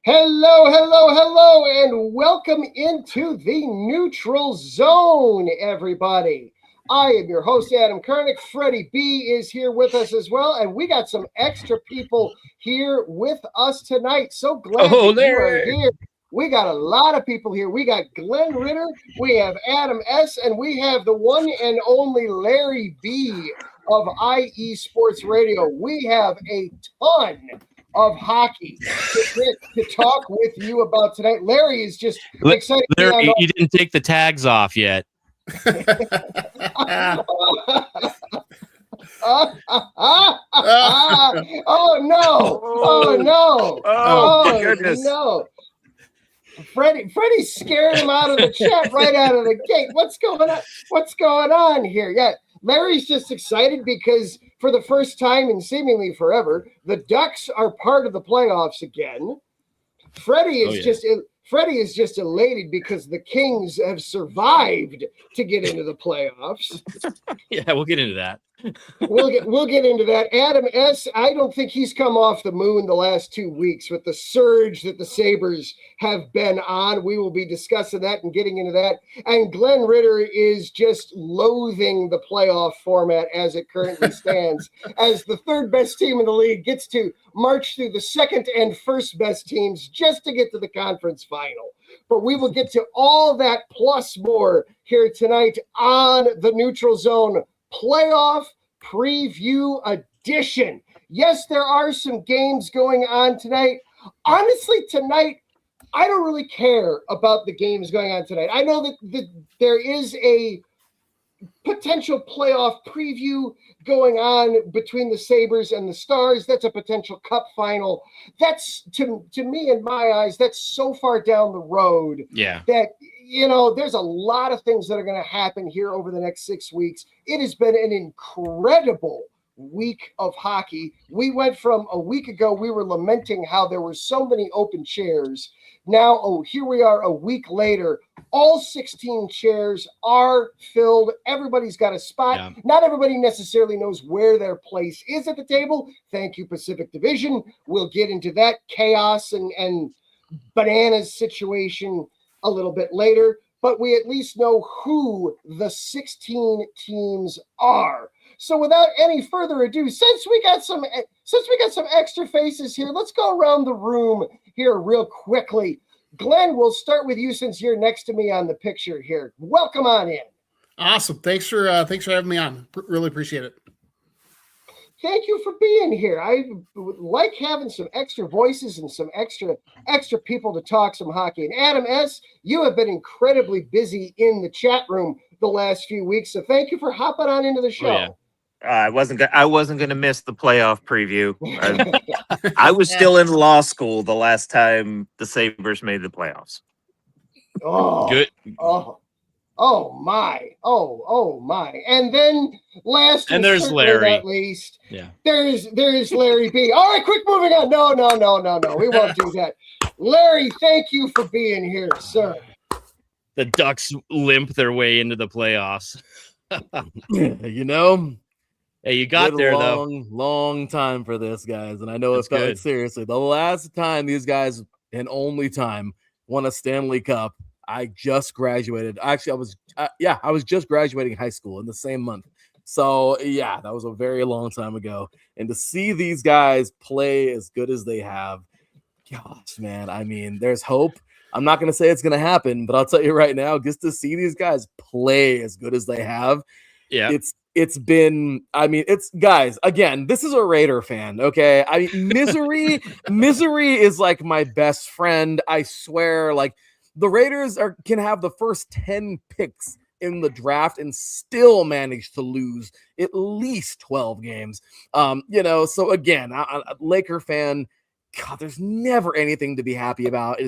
Hello, hello, hello, and welcome into the neutral zone, everybody. I am your host, Adam Karnik. Freddie B is here with us as well, and we got some extra people here with us tonight. So glad that you are here. We got a lot of people here. We got Glenn Ritter, we have Adam S., and we have the one and only Larry B of IE Sports Radio. We have a ton of hockey to talk with you about tonight. Larry is just excited. Larry, you didn't take the tags off yet. Oh no! Oh no! Oh goodness! No! Freddie scared him out of the chat right out of the gate. What's going on? What's going on here? Yeah, Larry's just excited because for the first time in seemingly forever, the Ducks are part of the playoffs again. Freddie is just elated because the Kings have survived to get into the playoffs. Yeah, we'll get into that. We'll get into that. Adam S., I don't think he's come off the moon the last 2 weeks with the surge that the Sabres have been on. We will be discussing that and getting into that. And Glenn Ritter is just loathing the playoff format as it currently stands, as the third best team in the league gets to march through the second and first best teams just to get to the conference final. But we will get to all that plus more here tonight on the Neutral Zone Playoff Preview Edition. Yes, there are some games going on tonight. Honestly, tonight, I don't really care about the games going on tonight. I know that there is a potential playoff preview going on between the Sabres and the Stars. That's a potential cup final. That's, to me, in my eyes, that's so far down the road that, there's a lot of things that are going to happen here over the next 6 weeks. It has been an incredible week of hockey. We went from a week ago, we were lamenting how there were so many open chairs. Now, here we are a week later. All 16 chairs are filled. Everybody's got a spot. Yeah. Not everybody necessarily knows where their place is at the table. Thank you, Pacific Division. We'll get into that chaos and bananas situation a little bit later, but we at least know who the 16 teams are. So without any further ado, since we got some extra faces here, let's go around the room here real quickly. Glenn, we'll start with you since you're next to me on the picture here. Welcome on in. Awesome. Thanks for having me on. Really appreciate it. Thank you for being here. I like having some extra voices and some extra people to talk some hockey. And Adam S., you have been incredibly busy in the chat room the last few weeks, so thank you for hopping on into the show. Oh, yeah. I wasn't going to miss the playoff preview. I was still in law school the last time the Sabres made the playoffs. Oh, good. Oh my. And then last and there's Larry. At least, there's Larry B. All right, quick moving on. No. We won't do that. Larry, thank you for being here, sir. The Ducks limp their way into the playoffs. Hey, you got there though. Long time for this, guys, and I know it's good. Seriously, the last time these guys, and only time, won a Stanley Cup, I just graduated. Actually, I was just graduating high school in the same month. So yeah, that was a very long time ago. And to see these guys play as good as they have, gosh, man, I mean, there's hope. I'm not going to say it's going to happen, but I'll tell you right now, just to see these guys play as good as they have, it's been, I mean, it's, guys, again, this is a Raider fan, okay? I mean, misery is like my best friend, I swear. Like, the Raiders can have the first 10 picks in the draft and still manage to lose at least 12 games. So again, a Laker fan, God, there's never anything to be happy about.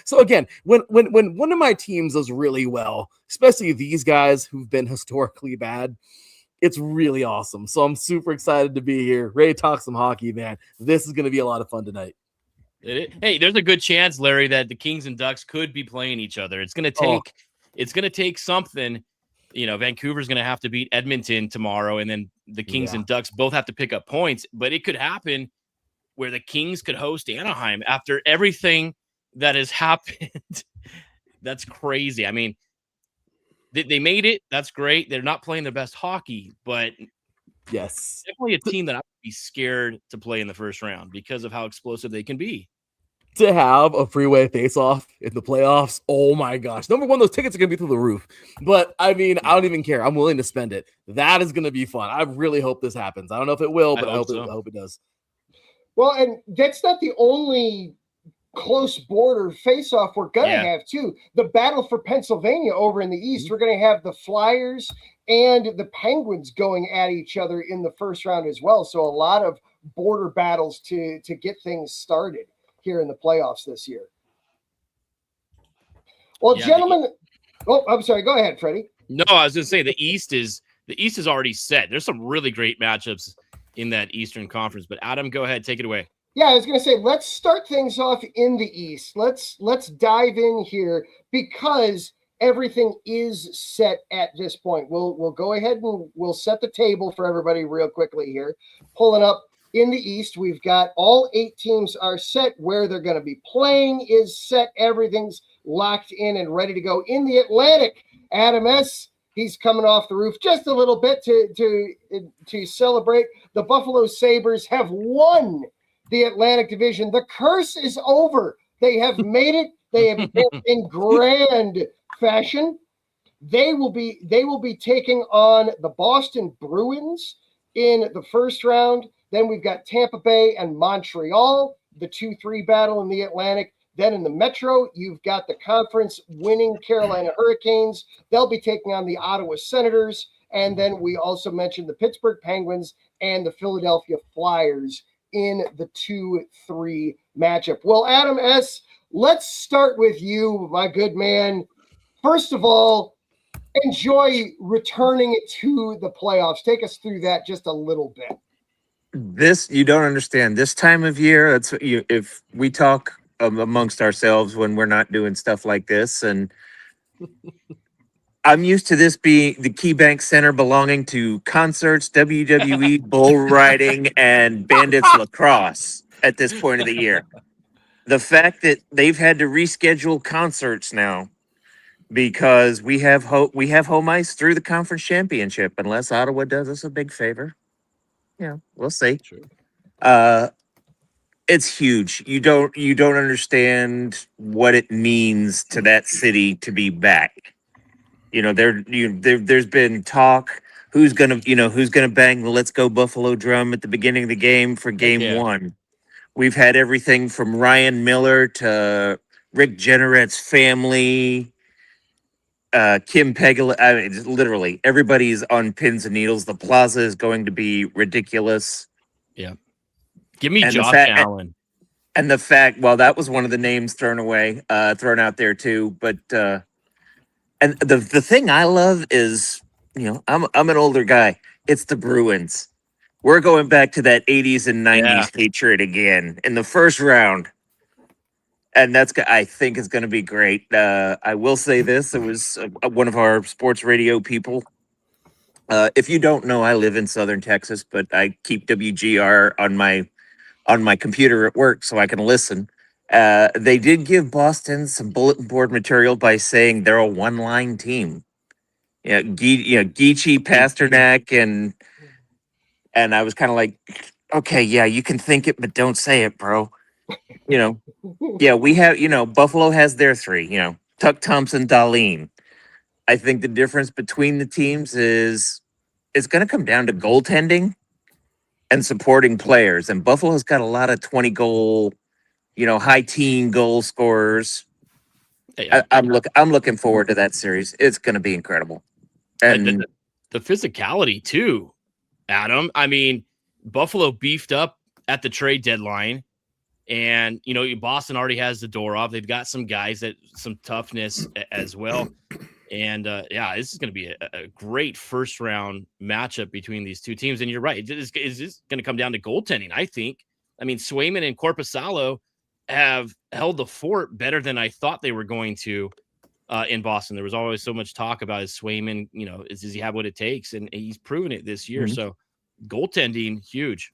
So again, when one of my teams does really well, especially these guys who've been historically bad, it's really awesome. So I'm super excited to be here. Ready to talk some hockey, man. This is going to be a lot of fun tonight. Hey, there's a good chance, Larry, that the Kings and Ducks could be playing each other. It's going to take something. Vancouver's going to have to beat Edmonton tomorrow, and then the Kings and Ducks both have to pick up points. But it could happen where the Kings could host Anaheim after everything that has happened. That's crazy. I mean, they made it. That's great. They're not playing their best hockey, but yes, definitely a team that I would be scared to play in the first round because of how explosive they can be. to have a freeway face-off in the playoffs. Oh my gosh. Number one, those tickets are going to be through the roof. But I mean, I don't even care. I'm willing to spend it. That is going to be fun. I really hope this happens. I don't know if it will, but I hope it does. Well, and that's not the only close border face-off we're going to have, too. The battle for Pennsylvania over in the East, we're going to have the Flyers and the Penguins going at each other in the first round as well. So a lot of border battles to get things started here in the playoffs this year. Well, gentlemen, I'm sorry. Go ahead, Freddie. No, I was going to say the East is already set. There's some really great matchups in that Eastern Conference. But Adam, go ahead, take it away. Yeah, I was going to say, let's start things off in the East. Let's dive in here because everything is set at this point. We'll go ahead and we'll set the table for everybody real quickly here. Pulling up in the East, we've got all 8 teams are set. Where they're going to be playing is set. Everything's locked in and ready to go. In the Atlantic, Adam S., he's coming off the roof just a little bit to celebrate. The Buffalo Sabres have won the Atlantic Division. The curse is over. They have made it. They have done in grand fashion. They will be taking on the Boston Bruins in the first round. Then we've got Tampa Bay and Montreal, the 2-3 battle in the Atlantic. Then in the Metro, you've got the conference winning Carolina Hurricanes. They'll be taking on the Ottawa Senators. And then we also mentioned the Pittsburgh Penguins and the Philadelphia Flyers in the 2-3 matchup. Well, Adam S., let's start with you, my good man. First of all, enjoy returning to the playoffs. Take us through that just a little bit. This, you don't understand. This time of year, if we talk amongst ourselves when we're not doing stuff like this, and I'm used to this being the KeyBank Center belonging to concerts, WWE, bull riding, and Bandits lacrosse at this point of the year. The fact that they've had to reschedule concerts now because we have home ice through the conference championship, unless Ottawa does us a big favor. Yeah, we'll see. Sure. It's huge. You don't understand what it means to that city to be back. There's been talk who's gonna bang the "Let's Go Buffalo" drum at the beginning of the game for game 1. We've had everything from Ryan Miller to Rick Jenneret's family, Kim Pegula. I mean, literally everybody's on pins and needles. The plaza is going to be ridiculous. Yeah. Give me Josh Allen. And the fact, well, that was one of the names thrown out there too. But and the thing I love is, I'm an older guy. It's the Bruins. We're going back to that 80s and 90s hatred again in the first round. And I think it's going to be great. I will say this. It was one of our sports radio people. If you don't know, I live in Southern Texas, but I keep WGR on my computer at work so I can listen. They did give Boston some bulletin board material by saying they're a one-line team. Geechee, Pasternak, and I was kind of like, okay, yeah, you can think it, but don't say it, bro. We have, Buffalo has their 3, Tuck, Thompson, Dahlin. I think the difference between the teams is it's going to come down to goaltending and supporting players. And Buffalo's got a lot of 20-goal, high teen goal scorers. I'm looking forward to that series. It's going to be incredible. And the physicality too, Adam. I mean, Buffalo beefed up at the trade deadline, and Boston already has the door off. They've got some guys that some toughness as well. And this is going to be a great first round matchup between these two teams. And you're right, it's going to come down to goaltending. I think. I mean, Swayman and Korpisalo have held the fort better than I thought they were going to in Boston. There was always so much talk about his Swayman. Does he have what it takes? And he's proven it this year. Mm-hmm. So goaltending, huge.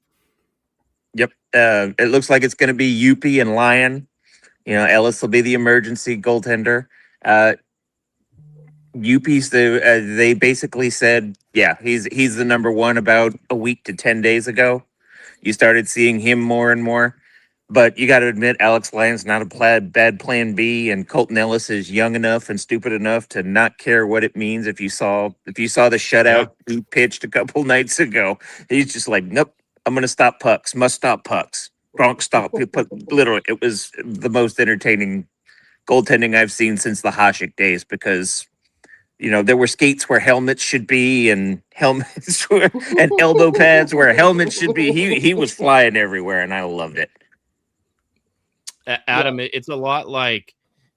Yep. It looks like it's going to be Yuppie and Lyon Ellis will be the emergency goaltender. UP's they basically said, yeah, he's the number one about a week to 10 days ago. You started seeing him more and more. But you got to admit, Alex Lyon's not a bad plan B, and Colton Ellis is young enough and stupid enough to not care what it means. If you saw the shutout he pitched a couple nights ago, he's just like, nope, I'm going to stop pucks. Must stop pucks. Gronk stop. Literally, it was the most entertaining goaltending I've seen since the Hasek days, because there were skates where helmets should be, and helmets and elbow pads where helmets should be. He was flying everywhere, and I loved it. Adam, it's a lot like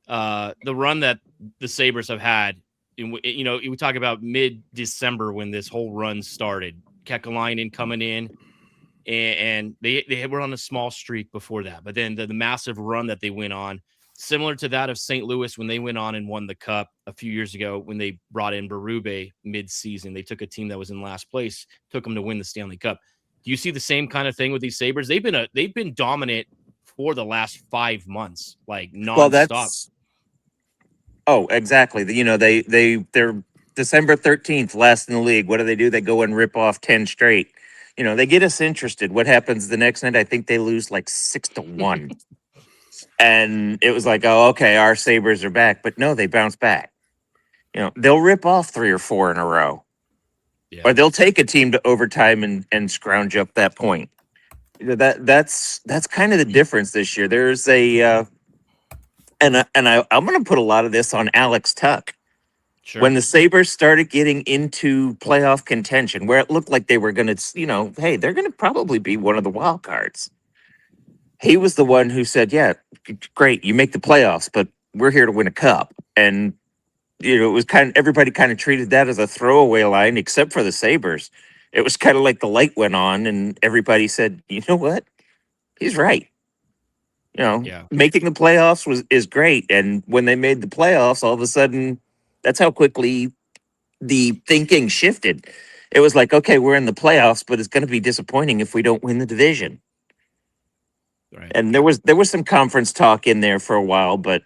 the run that the Sabres have had. We talk about mid-December when this whole run started. Kekalainen coming in, and they were on a small streak before that. But then the massive run that they went on, similar to that of St. Louis when they went on and won the Cup a few years ago when they brought in Berube mid-season. They took a team that was in last place, took them to win the Stanley Cup. Do you see the same kind of thing with these Sabres? They've been dominant for the last 5 months, like nonstop. Exactly. They're December 13th, last in the league. What do? They go and rip off 10 straight. They get us interested. What happens the next night? I think they lose like 6-1. And it was like, oh, okay, our Sabres are back. But no, they bounce back. They'll rip off 3 or 4 in a row. Yeah. Or they'll take a team to overtime and scrounge up that point. That's kind of the difference this year. There's I'm going to put a lot of this on Alex Tuck. Sure. When the Sabres started getting into playoff contention, where it looked like they were going to, hey, they're going to probably be one of the wild cards. He was the one who said, yeah, great, you make the playoffs, but we're here to win a cup. And, it was everybody kind of treated that as a throwaway line, except for the Sabres. It was kind of like the light went on and everybody said, you know what? He's right. Making the playoffs is great. And when they made the playoffs, all of a sudden, that's how quickly the thinking shifted. It was like, okay, we're in the playoffs, but it's going to be disappointing if we don't win the division. Right. And there was some conference talk in there for a while, but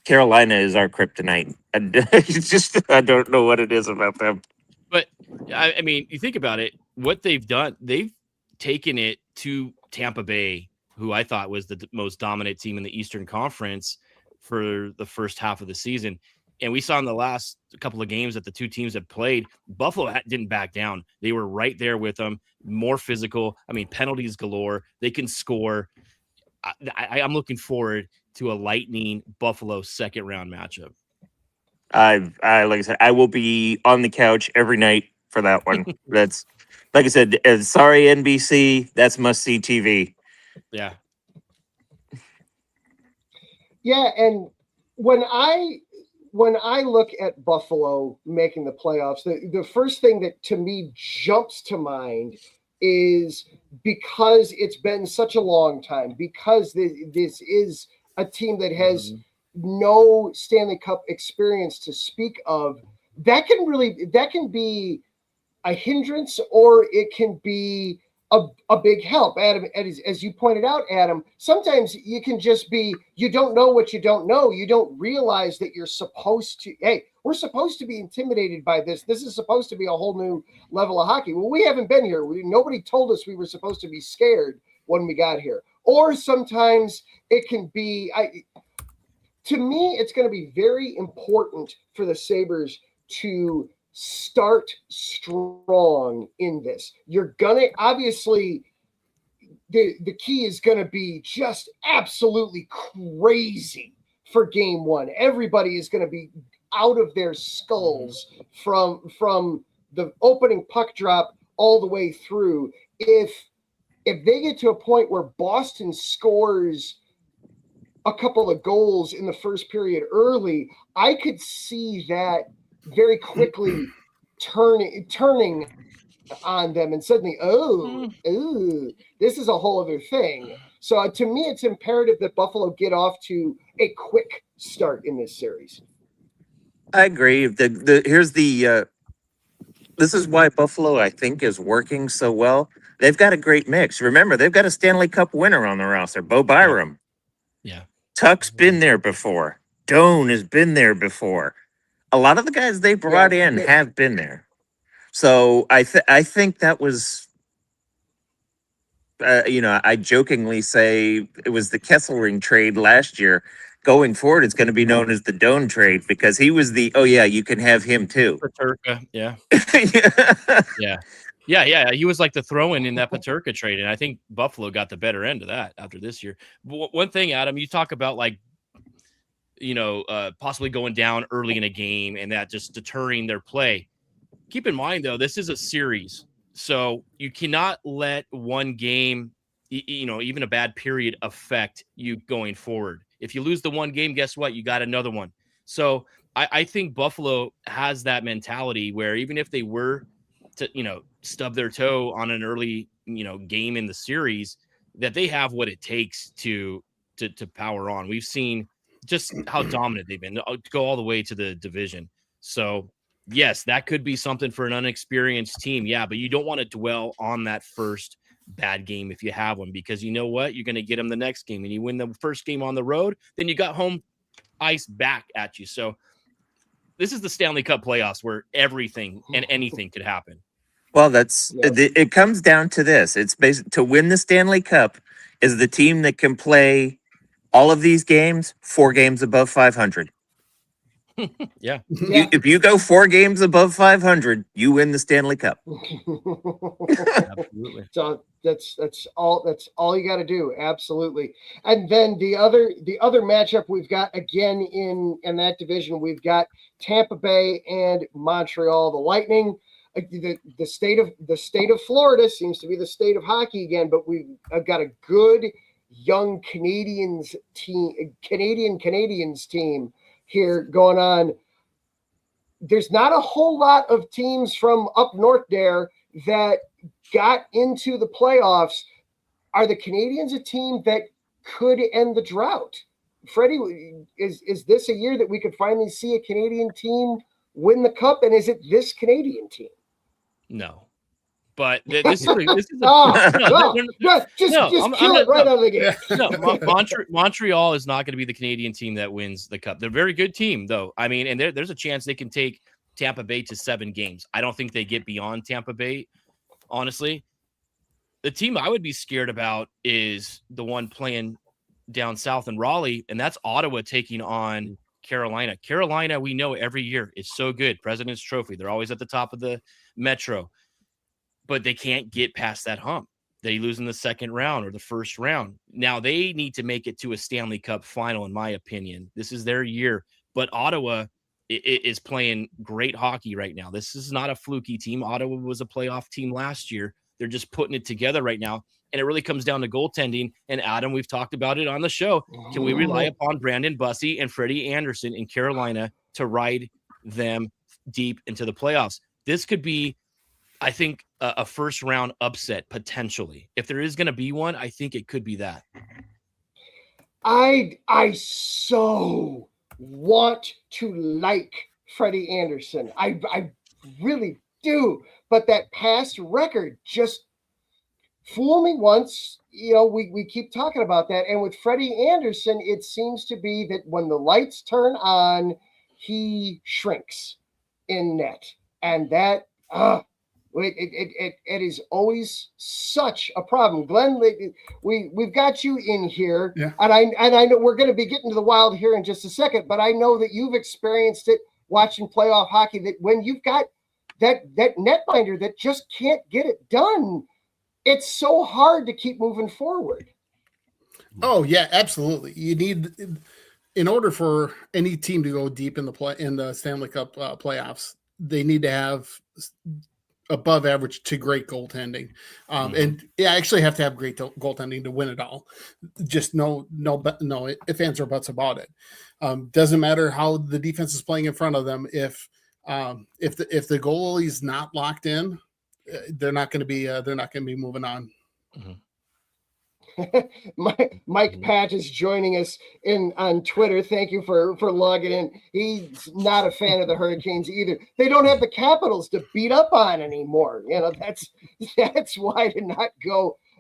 Carolina is our kryptonite. I don't know what it is about them. But I mean, you think about it, what they've done, they've taken it to Tampa Bay, who I thought was the most dominant team in the Eastern Conference for the first half of the season. And we saw in the last couple of games that the two teams have played, Buffalo didn't back down. They were right there with them, more physical. I mean, penalties galore. They can score. I'm looking forward to a Lightning Buffalo second round matchup. Like I said, I will be on the couch every night for that one. That's, like I said, sorry, NBC, that's must-see TV. Yeah. Yeah, and when I look at Buffalo making the playoffs, the first thing that to me jumps to mind is, because it's been such a long time, because this is a team that has no Stanley Cup experience to speak of, that can be a hindrance, or it can be a big help. Adam, as you pointed out, Adam, sometimes you can just be, you don't know what you don't know. You don't realize that you're supposed to, hey, we're supposed to be intimidated by this. This is supposed to be a whole new level of hockey. Well, we haven't been here. Nobody told us we were supposed to be scared when we got here. Or sometimes it can be, to me, it's going to be very important for the Sabres to start strong in this. You're going to, obviously, the key is going to be just absolutely crazy for game one. Everybody is going to be out of their skulls from the opening puck drop all the way through. If they get to a point where Boston scores a couple of goals in the first period early, I could see that very quickly turning on them, and suddenly, this is a whole other thing. So to me, it's imperative that Buffalo get off to a quick start in this series. I agree. Here's the this is why Buffalo, I think, is working so well. They've got a great mix. Remember, they've got a Stanley Cup winner on the roster, Bo Byram. Yeah. Tuck's been there before. Doan has been there before. A lot of the guys they brought in have been there. So I think that was, I jokingly say it was the Kesselring trade last year. Going forward, it's going to be known as the Doan trade because he was the, you can have him too. Paterka, yeah. Yeah. Yeah. He was like the throw-in in that Paterka trade, and I think Buffalo got the better end of that after this year. But one thing, Adam, you talk about like, possibly going down early in a game and that just deterring their play. Keep in mind, though, this is a series, so you cannot let one game, even a bad period, affect you going forward. If you lose the one game, guess what? You got another one. So I think Buffalo has that mentality where even if they were to, stub their toe on an early, game in the series, that they have what it takes to power on. We've seen just how dominant they've been to go all the way to the division. So yes, that could be something for an unexperienced team. Yeah, but you don't want to dwell on that first bad game if you have one, because you know what? You're going to get them the next game, and you win the first game on the road, then you got home ice back at you. So this is the Stanley Cup playoffs where everything and anything could happen. Well, it comes down to this. It's basically to win the Stanley Cup is the team that can play all of these games 4 games above 500. Yeah. If you go 4 games above 500, you win the Stanley Cup. Absolutely. So that's all you got to do. Absolutely. And then the other matchup we've got again in that division, we've got Tampa Bay and Montreal. The Lightning, the state of Florida seems to be the state of hockey again, but we've got a good young Canadians team here going on. There's not a whole lot of teams from up north there that got into the playoffs. Are the Canadians a team that could end the drought? Freddie, is this a year that we could finally see a Canadian team win the cup? And is it this Canadian team? No. But this is just kill it right out of the game. No, Montreal is not going to be the Canadian team that wins the cup. They're a very good team, though. I mean, and there's a chance they can take Tampa Bay to 7 games. I don't think they get beyond Tampa Bay, honestly. The team I would be scared about is the one playing down south in Raleigh, and that's Ottawa taking on Carolina. Carolina, we know every year is so good. President's Trophy. They're always at the top of the Metro. But they can't get past that hump. They lose in the second round or the first round. Now they need to make it to a Stanley Cup final, in my opinion. This is their year. But Ottawa is playing great hockey right now. This is not a fluky team. Ottawa was a playoff team last year. They're just putting it together right now. And it really comes down to goaltending. And Adam, we've talked about it on the show. Can we rely upon Brandon Bussey and Freddie Anderson in Carolina to ride them deep into the playoffs? This could be, I think, a first round upset potentially. If there is going to be one, I think it could be that. I so want to like Freddie Anderson. I really do. But that past record just fool me once. We keep talking about that. And with Freddie Anderson, it seems to be that when the lights turn on, he shrinks in net. And that it is always such a problem. Glenn, we've got you in here, and I know we're going to be getting to the Wild here in just a second, but I know that you've experienced it watching playoff hockey, that when you've got that netminder that just can't get it done, it's so hard to keep moving forward. Oh yeah, absolutely. You need, in order for any team to go deep in the Stanley Cup playoffs, they need to have above average to great goaltending. And actually have to have great goaltending to win it all. Just no ifs, ands, or buts about it. Doesn't matter how the defense is playing in front of them. If the goalie's not locked in, they're not going to be moving on. Mm-hmm. Mike Patch is joining us on Twitter. Thank you for logging in. He's not a fan of the Hurricanes either. They don't have the Capitals to beat up on anymore. That's why to not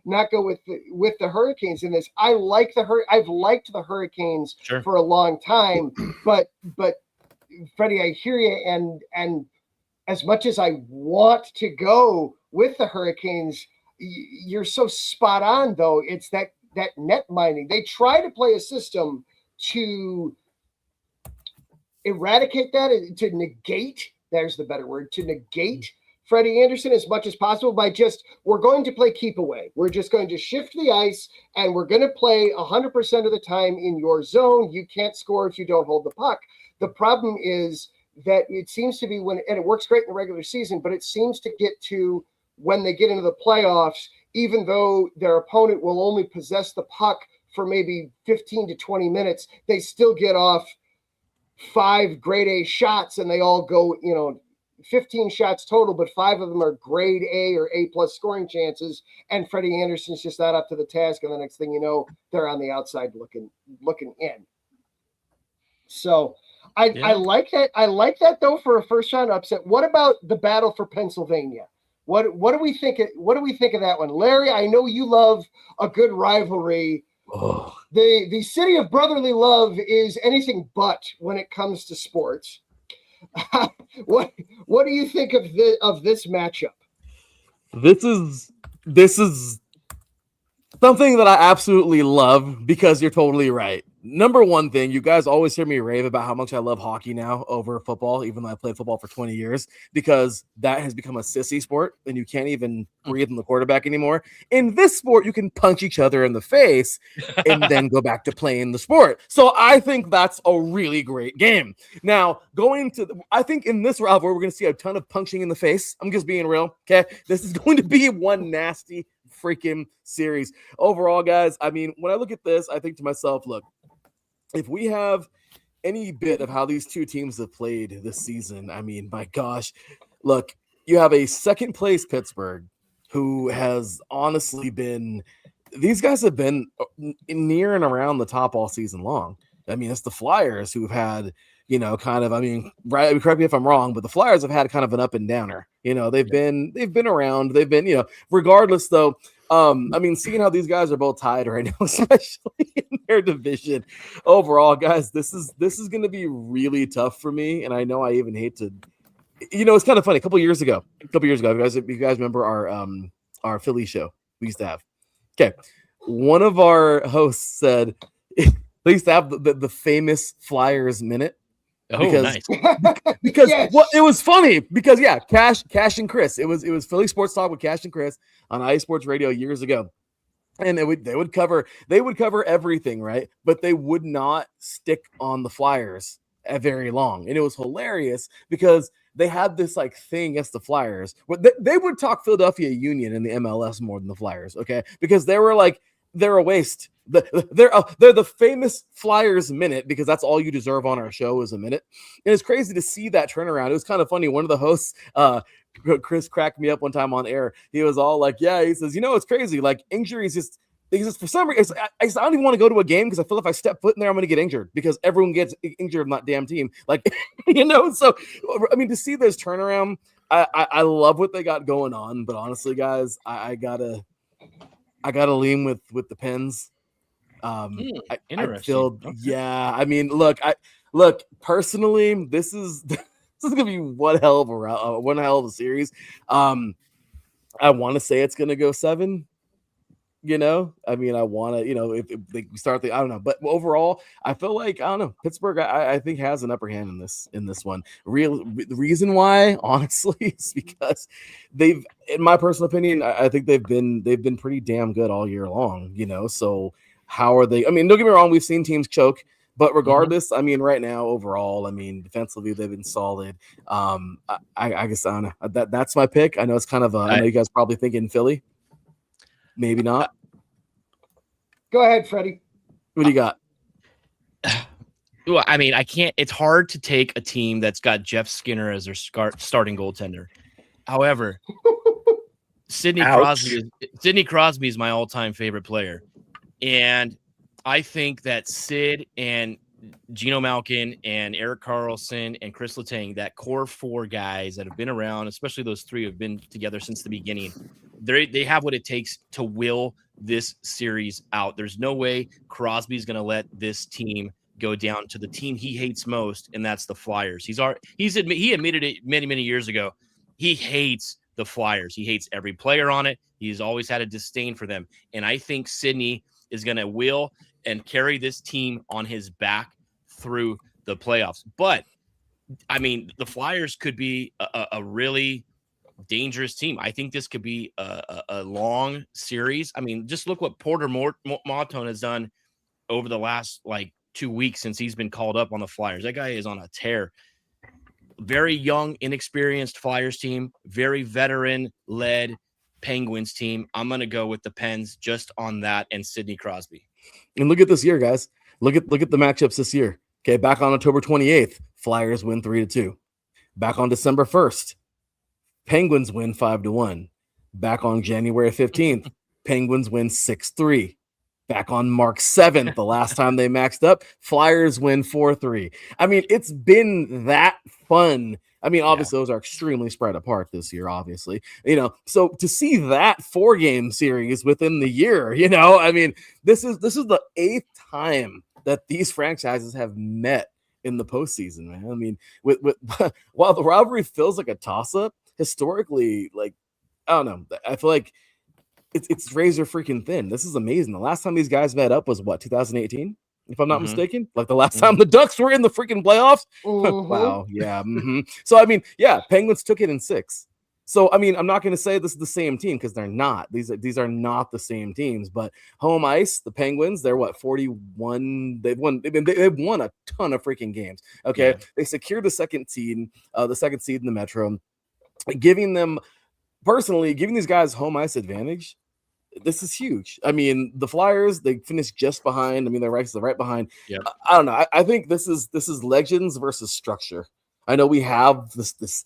with the Hurricanes in this. I've liked the Hurricanes for a long time, but Freddie, I hear you, and as much as I want to go with the Hurricanes, you're so spot on, though. It's that net mining. They try to play a system to eradicate that, to negate, there's the better word, to negate Freddie Anderson as much as possible by we're going to play keep away. We're just going to shift the ice, and we're going to play 100% of the time in your zone. You can't score if you don't hold the puck. The problem is that it seems to be and it works great in the regular season, but it seems to get to when they get into the playoffs, even though their opponent will only possess the puck for maybe 15 to 20 minutes, they still get off 5 grade A shots, and they all go, 15 shots total, but 5 of them are grade A or A plus scoring chances. And Freddie Anderson's just not up to the task. And the next thing you know, they're on the outside looking in. So I like that. I like that though for a first round upset. What about the battle for Pennsylvania? What do we think? What do we think of that one, Larry? I know you love a good rivalry. Oh. The city of brotherly love is anything but when it comes to sports. What do you think of this matchup? This is something that I absolutely love, because you're totally right. Number one thing, you guys always hear me rave about how much I love hockey now over football, even though I played football for 20 years, because that has become a sissy sport and you can't even breathe in the quarterback anymore. In this sport, you can punch each other in the face and then go back to playing the sport. So I think that's a really great game. Now, I think in this rivalry, we're going to see a ton of punching in the face. I'm just being real. Okay. This is going to be one nasty freaking series. Overall, guys, I mean, when I look at this, I think to myself, look, if we have any bit of how these two teams have played this season, I mean, my gosh, look, you have a second place Pittsburgh who has honestly these guys have been near and around the top all season long. I mean, it's the Flyers who've had, right, correct me if I'm wrong, but the Flyers have had kind of an up and downer. They've been around. They've been, regardless though. Seeing how these guys are both tied right now, especially in their division, overall, guys, this is going to be really tough for me. And I know I even hate to, it's kind of funny. A couple years ago, you guys remember our Philly show we used to have? Okay, one of our hosts said they used to have the famous Flyers minute. Nice. Because yes. It was funny because Cash and Chris. It was Philly Sports Talk with Cash and Chris on iSports Radio years ago. And they would cover everything, right? But they would not stick on the Flyers very long. And it was hilarious because they had this thing against the Flyers. They would talk Philadelphia Union in the MLS more than the Flyers, okay? Because they're a waste. They're the famous Flyers minute, because that's all you deserve on our show is a minute. And it's crazy to see that turnaround. It was kind of funny. One of the hosts, Chris, cracked me up one time on air. He was all like, yeah, he says, it's crazy. Injuries just for some reason. I don't even want to go to a game because I feel if I step foot in there, I'm going to get injured because everyone gets injured on that damn team. So, I mean, to see this turnaround, I love what they got going on. But honestly, guys, I gotta lean with the Pens. Interesting. I mean, look, personally, this is gonna be one hell of a series. I want to say it's gonna go 7. I mean, I want to, if they start I don't know, but overall, I feel like Pittsburgh, I think has an upper hand in this one. The reason why, honestly, is because in my personal opinion, I think they've been pretty damn good all year long. So. How are they? I mean, don't get me wrong. We've seen teams choke, but regardless, I mean, right now, overall, I mean, defensively, they've been solid. I guess I don't know. That's my pick. I know it's kind of. I know you guys probably thinking Philly. Maybe not. Go ahead, Freddie. What do you got? Well, I mean, I can't. It's hard to take a team that's got Jeff Skinner as their starting goaltender. However, Sidney Crosby is my all-time favorite player. And I think that Sid and Geno Malkin and Erik Karlsson and Chris Letang, that core 4 guys that have been around, especially those 3 who have been together since the beginning, They have what it takes to will this series out. There's no way Crosby's going to let this team go down to the team he hates most, and that's the Flyers. He admitted it many years ago. He hates the Flyers. He hates every player on it. He's always had a disdain for them. And I think Sidney is going to will and carry this team on his back through the playoffs. But I mean, the Flyers could be a really dangerous team. I think this could be a long series. I mean, just look what Porter Martone has done over the last 2 weeks since he's been called up on the Flyers. That guy is on a tear. Very young, inexperienced Flyers team, very veteran-led Penguins team. I'm going to go with the Pens just on that and Sidney Crosby. And look at this year, guys. Look at the matchups this year. Okay, back on October 28th, Flyers win 3-2. Back on December 1st, Penguins win 5-1. Back on January 15th, Penguins win 6-3. Back on March 7th, the last time they maxed up, Flyers win 4-3. I mean, it's been that fun. I mean, obviously, those are extremely spread apart this year, obviously. So to see that 4-game series within the year, I mean, this is the 8th time that these franchises have met in the postseason, man. I mean, with while the rivalry feels like a toss-up, historically, I don't know. I feel like it's razor freaking thin. This is amazing. The last time these guys met up was 2018, if I'm not mistaken. Like the last time the Ducks were in the freaking playoffs. Wow. Yeah. So I mean, Penguins took it in 6. So I mean, I'm not going to say this is the same team because they're not. These are not the same teams. But home ice, the Penguins, they're 41. They've won a ton of freaking games. Okay, they secured the second seed in the Metro, giving these guys home ice advantage. This is huge. I mean, the Flyers, they finished just behind. I mean, they're right behind. Yep. I don't know. I think this is legends versus structure. I know we have this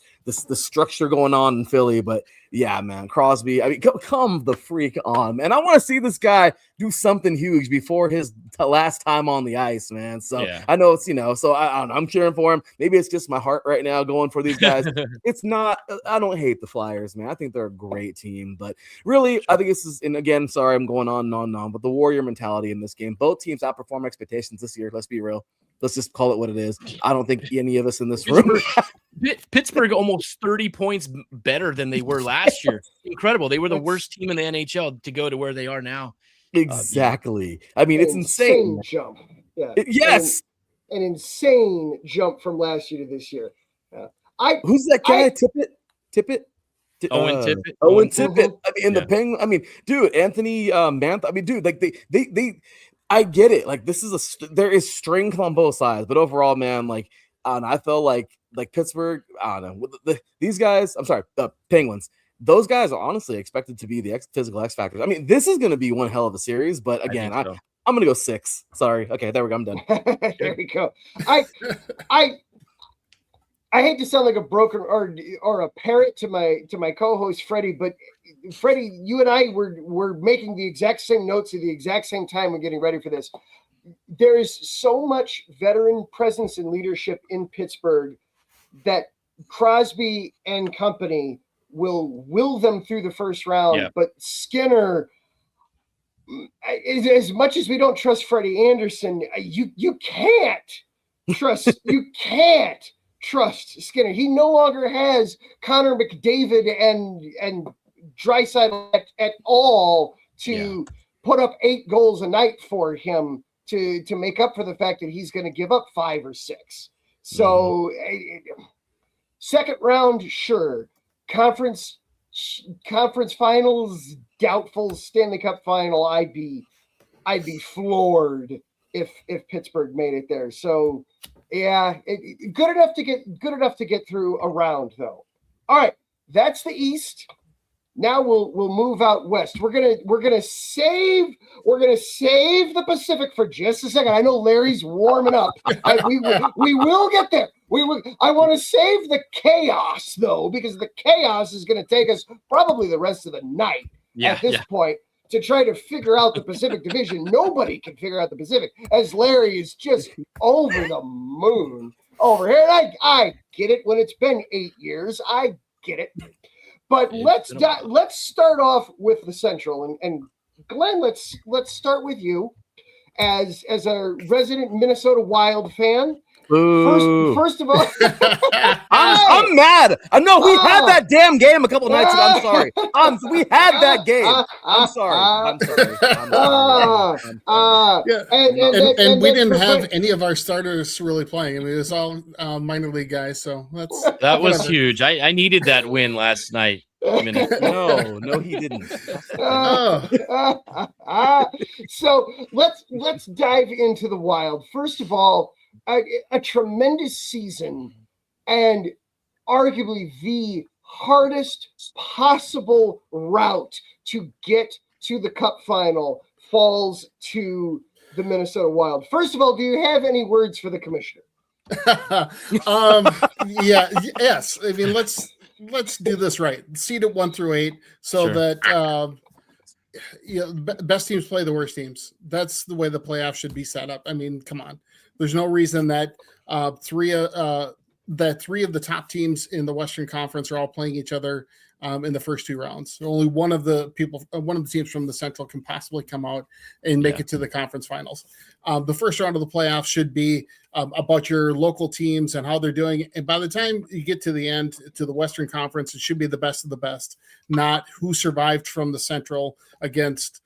structure going on in Philly, but yeah, man, Crosby. I mean, come the freak on, man. I want to see this guy do something huge before his last time on the ice, man. So I know it's so I don't know. I'm cheering for him. Maybe it's just my heart right now going for these guys. It's not. I don't hate the Flyers, man. I think they're a great team, but really, I think this is. And again, sorry, I'm going on and on and on. But the Warrior mentality in this game, both teams outperform expectations this year. Let's be real. Let's just call it what it is. I don't think any of us in this room. Pittsburgh almost 30 points better than they were last year. Incredible. They were the worst team in the NHL to go to where they are now. Exactly. I mean, it's insane. Jump. Yeah. Yes. An insane jump from last year to this year. Who's that guy? Tippett? Owen Tippett. Owen Tippett. I mean, in the Penguins. I mean, dude, Anthony Mantha. I mean, dude, like they I get it. Like there is strength on both sides, but overall, man, I felt like Pittsburgh. I don't know. These guys. I'm sorry, the Penguins. Those guys are honestly expected to be the physical X factors. I mean, this is going to be one hell of a series, but again, I'm going to go 6. Sorry. Okay, there we go. I'm done. There we go. I hate to sound like a broken or a parrot to my co-host Freddie, but Freddie, you and I were making the exact same notes at the exact same time when getting ready for this. There is so much veteran presence and leadership in Pittsburgh that Crosby and company will them through the first round. Yeah. But Skinner, as much as we don't trust Freddie Anderson, you can't trust Skinner. He no longer has Connor McDavid and Draisaitl at all to put up 8 goals a night for him to make up for the fact that he's going to give up 5 or 6. So second round, sure. Conference finals, doubtful. Stanley Cup final, I'd be floored if Pittsburgh made it there. So yeah, good enough to get through a round though. All right, that's the East. Now we'll move out west. We're gonna save the Pacific for just a second. I know Larry's warming up. We will get there. I want to save the chaos though, because the chaos is going to take us probably the rest of the night at this point to try to figure out the Pacific Division. Nobody can figure out the Pacific, as Larry is just over the moon over here. I get it when it's been 8 years. I get it. But let's start off with the Central, and Glenn, let's start with you as a resident Minnesota Wild fan. First of all, I'm mad. I know we had that damn game a couple nights ago. I'm sorry. We had that game. I'm sorry. And we didn't have any of our starters really playing. I mean, it was all minor league guys. So that was huge. I needed that win last night. No, he didn't. So let's dive into the Wild. First of all, a tremendous season, and arguably the hardest possible route to get to the Cup final falls to the Minnesota Wild. First of all, do you have any words for the commissioner? Yes. I mean, let's do this right. Seed it 1 through 8, so that best teams play the worst teams. That's the way the playoffs should be set up. I mean, come on. There's no reason that three of the top teams in the Western Conference are all playing each other in the first 2 rounds. Only one of the teams from the Central can possibly come out and make it to the conference finals. The first round of the playoffs should be about your local teams and how they're doing. And by the time you get to the end, to the Western Conference, it should be the best of the best, not who survived from the Central against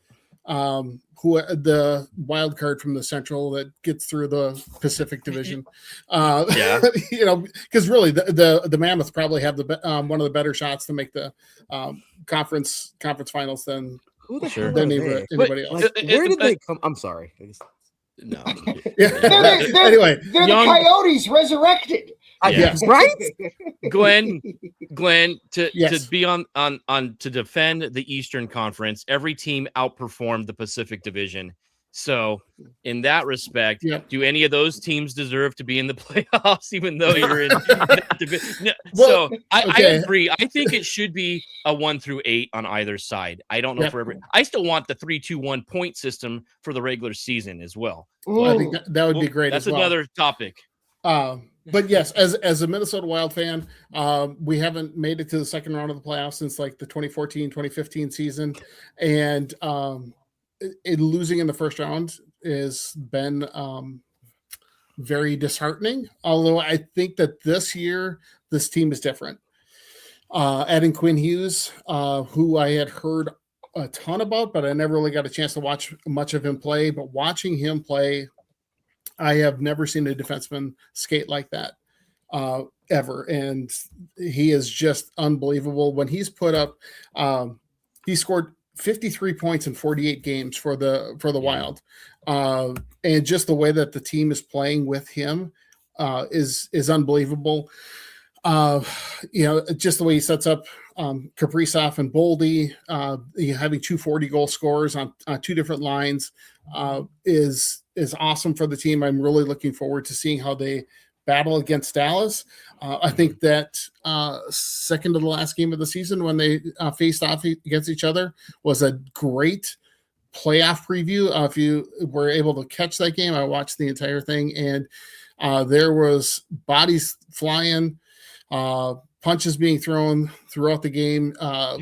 the wild card from the Central that gets through the Pacific Division. Because really the Mammoth probably have one of the better shots to make the conference finals than anybody else. Where did they come? I'm sorry. No. Anyway, they're the Coyotes resurrected. Right? Glenn, to be on to defend the Eastern Conference, every team outperformed the Pacific Division. So, in that respect, do any of those teams deserve to be in the playoffs, even though you're in that division? No. I agree. I think it should be a 1 through 8 on either side. I don't know I still want the 3-2-1 point system for the regular season as well. I think that would be great. That's as well. Another topic. But yes, as a Minnesota Wild fan, we haven't made it to the second round of the playoffs since like the 2014-2015 season. And losing in the first round has been very disheartening. Although I think that this year, this team is different. Adding Quinn Hughes, who I had heard a ton about, but I never really got a chance to watch much of him play. But watching him play, I have never seen a defenseman skate like that ever. And he is just unbelievable. When he's put up, he scored 53 points in 48 games for the Wild. And just the way that the team is playing with him is unbelievable. Just the way he sets up Kaprizov and Boldy, having 2 40-goal scorers on 2 different lines is awesome for the team. I'm really looking forward to seeing how they battle against Dallas. I think that second to the last game of the season when they faced off against each other was a great playoff preview. If you were able to catch that game, I watched the entire thing, and there was bodies flying, punches being thrown throughout the game. I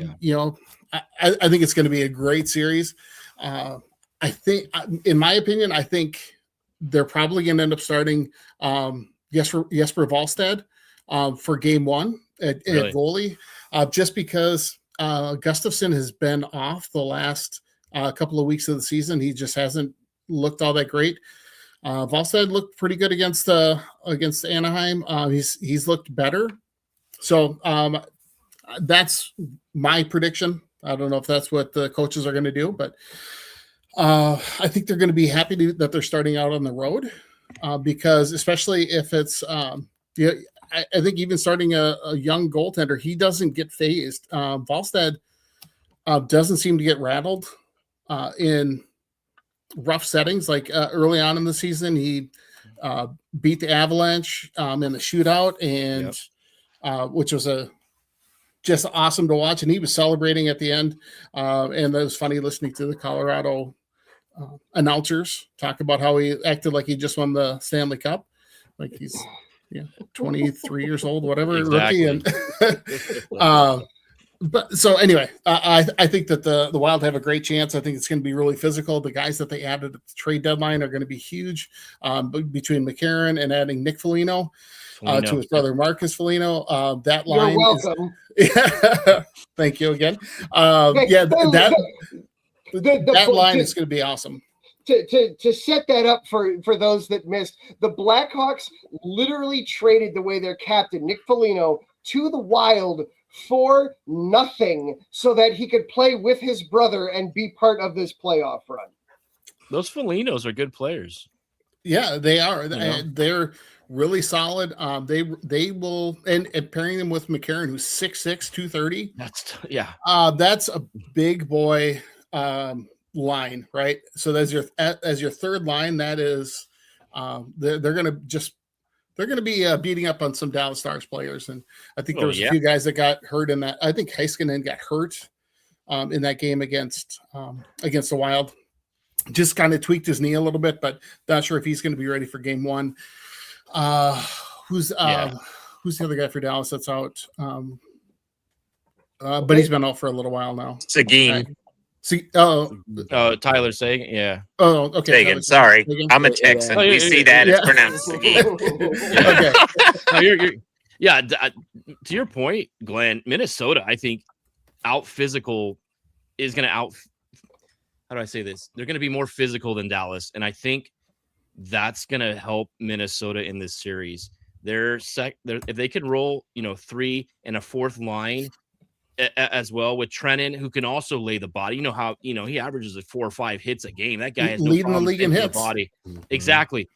think it's going to be a great series. I think, in my opinion, I think they're probably going to end up starting Jesper Wallstedt for game 1 at goalie, just because Gustafsson has been off the last couple of weeks of the season. He just hasn't looked all that great. Wallstedt looked pretty good against Anaheim. He's looked better. So that's my prediction. I don't know if that's what the coaches are going to do, but I think they're going to be happy that they're starting out on the road because especially if it's I think even starting a young goaltender, he doesn't get phased. Wallstedt doesn't seem to get rattled in rough settings. Like early on in the season, he beat the Avalanche in the shootout, and which was just awesome to watch. And he was celebrating at the end. And it was funny listening to the Colorado announcers talk about how he acted like he just won the Stanley Cup. Like he's 23 years old, whatever, exactly. rookie. And But so anyway, I think that the Wild have a great chance. I think it's going to be really physical. The guys that they added at the trade deadline are going to be huge. Between McCarron and adding Nick Foligno to his brother Marcus Foligno, that line. You're welcome. Thank you again. That line is going to be awesome. To set that up for those that missed, the Blackhawks literally traded away their captain Nick Foligno to the Wild for nothing so that he could play with his brother and be part of this playoff run. Those Folignos are good players. Yeah, they are. They're really solid. They will, and pairing them with McCarron, who's 6'6", 230. That's a big boy line, right? So as your third line, that is they're going to be beating up on some Dallas Stars players, and I think there was a few guys that got hurt in that. I think Heiskanen got hurt in that game against the Wild. Just kind of tweaked his knee a little bit, but not sure if he's going to be ready for game one. Who's the other guy for Dallas that's out? But he's been out for a little while now. Seguin. Tyler Seguin, yeah. Oh, okay. Seguin, sorry. Seguin. I'm a Texan. We see that it's pronounced Seguin. Okay. To your point, Glenn, Minnesota, I think, out physical is going to out. How do I say this? They're going to be more physical than Dallas, and I think that's going to help Minnesota in this series. If they can roll, 3 and a fourth line as well with Trennan, who can also lay the body. You know how he averages 4 or 5 hits a game. That guy has no leading the league in hits. Body. Mm-hmm. Exactly.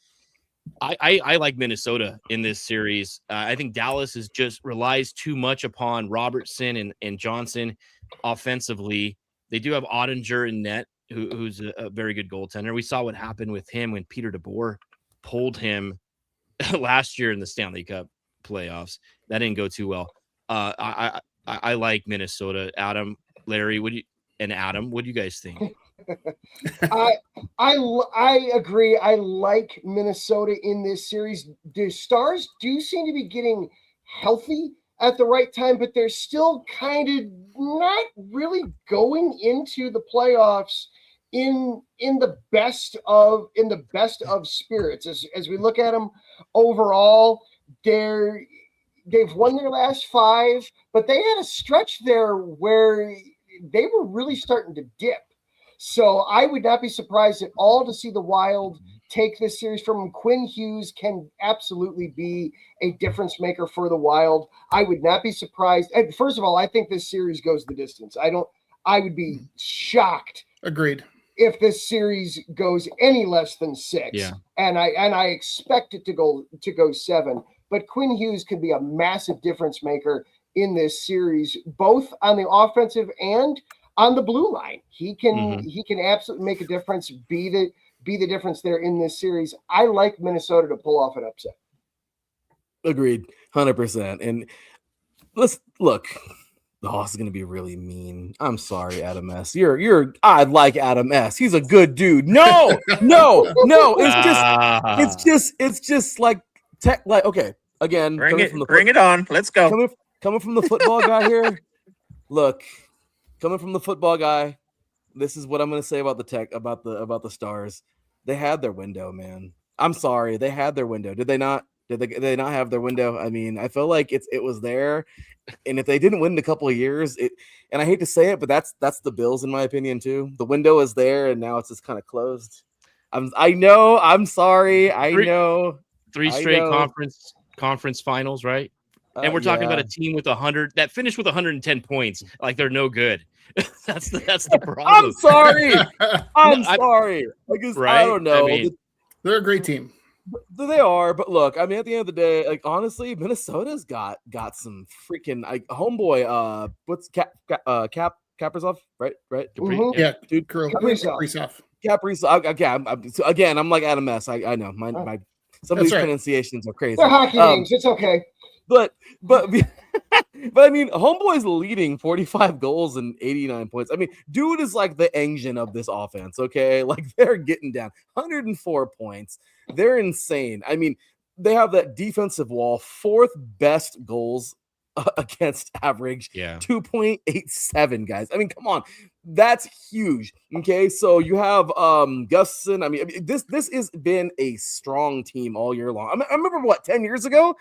I like Minnesota in this series. I think Dallas just relies too much upon Robertson and Johnson offensively. They do have Ottinger in net, who's a very good goaltender. We saw what happened with him when Peter DeBoer pulled him last year in the Stanley Cup playoffs. That didn't go too well. I like Minnesota. Adam, Larry, what do you guys think? I agree. I like Minnesota in this series. The Stars do seem to be getting healthy at the right time, but they're still kind of not really going into the playoffs in the best of spirits. As we look at them overall, they've won their last 5, but they had a stretch there where they were really starting to dip. So I would not be surprised at all to see the Wild take this series from them. Quinn Hughes can absolutely be a difference maker for the Wild. I would not be surprised. And first of all, I think this series goes the distance. I would be shocked. Agreed. If this series goes any less than 6. Yeah. And I expect it to go 7. But Quinn Hughes can be a massive difference maker in this series, both on the offensive and on the blue line. He can absolutely make a difference, be the difference there in this series. I like Minnesota to pull off an upset. Agreed, 100%. And let's look. Oh, this is gonna be really mean. I'm sorry, Adam S. I like Adam S. He's a good dude. No. It's just like okay. Again, bring it on. Let's go. Coming from the football guy here. Look, coming from the football guy, this is what I'm gonna say about the Stars. They had their window, man. I'm sorry, they had their window. Did they not? Did they not have their window? I mean, I feel like it was there, and if they didn't win in a couple of years, and I hate to say it, but that's the Bills in my opinion too. The window is there, and now it's just kind of closed. I know. I'm sorry. I know. 3 straight conference finals, right? And we're talking about a team with 100 that finished with 110 points. Like they're no good. that's the problem. I'm sorry. I'm sorry. I don't know. They're a great team. They are, but look, I mean, at the end of the day, like honestly, Minnesota's got some freaking homeboy. What's Kaprizov, right? Mm-hmm. Yeah, dude, Kaprizov. Again, I'm like Adam S. I know some of these pronunciations are crazy. They're hockey names. It's okay. But I mean, homeboy's leading 45 goals and 89 points. I mean, dude is like the engine of this offense. Okay, like they're getting down 104 points. They're insane. I mean, they have that defensive wall, 4th best goals against average. Yeah. 2.87, guys. I mean, come on. That's huge. Okay, so you have Gustafson. I mean, this has been a strong team all year long. I remember 10 years ago,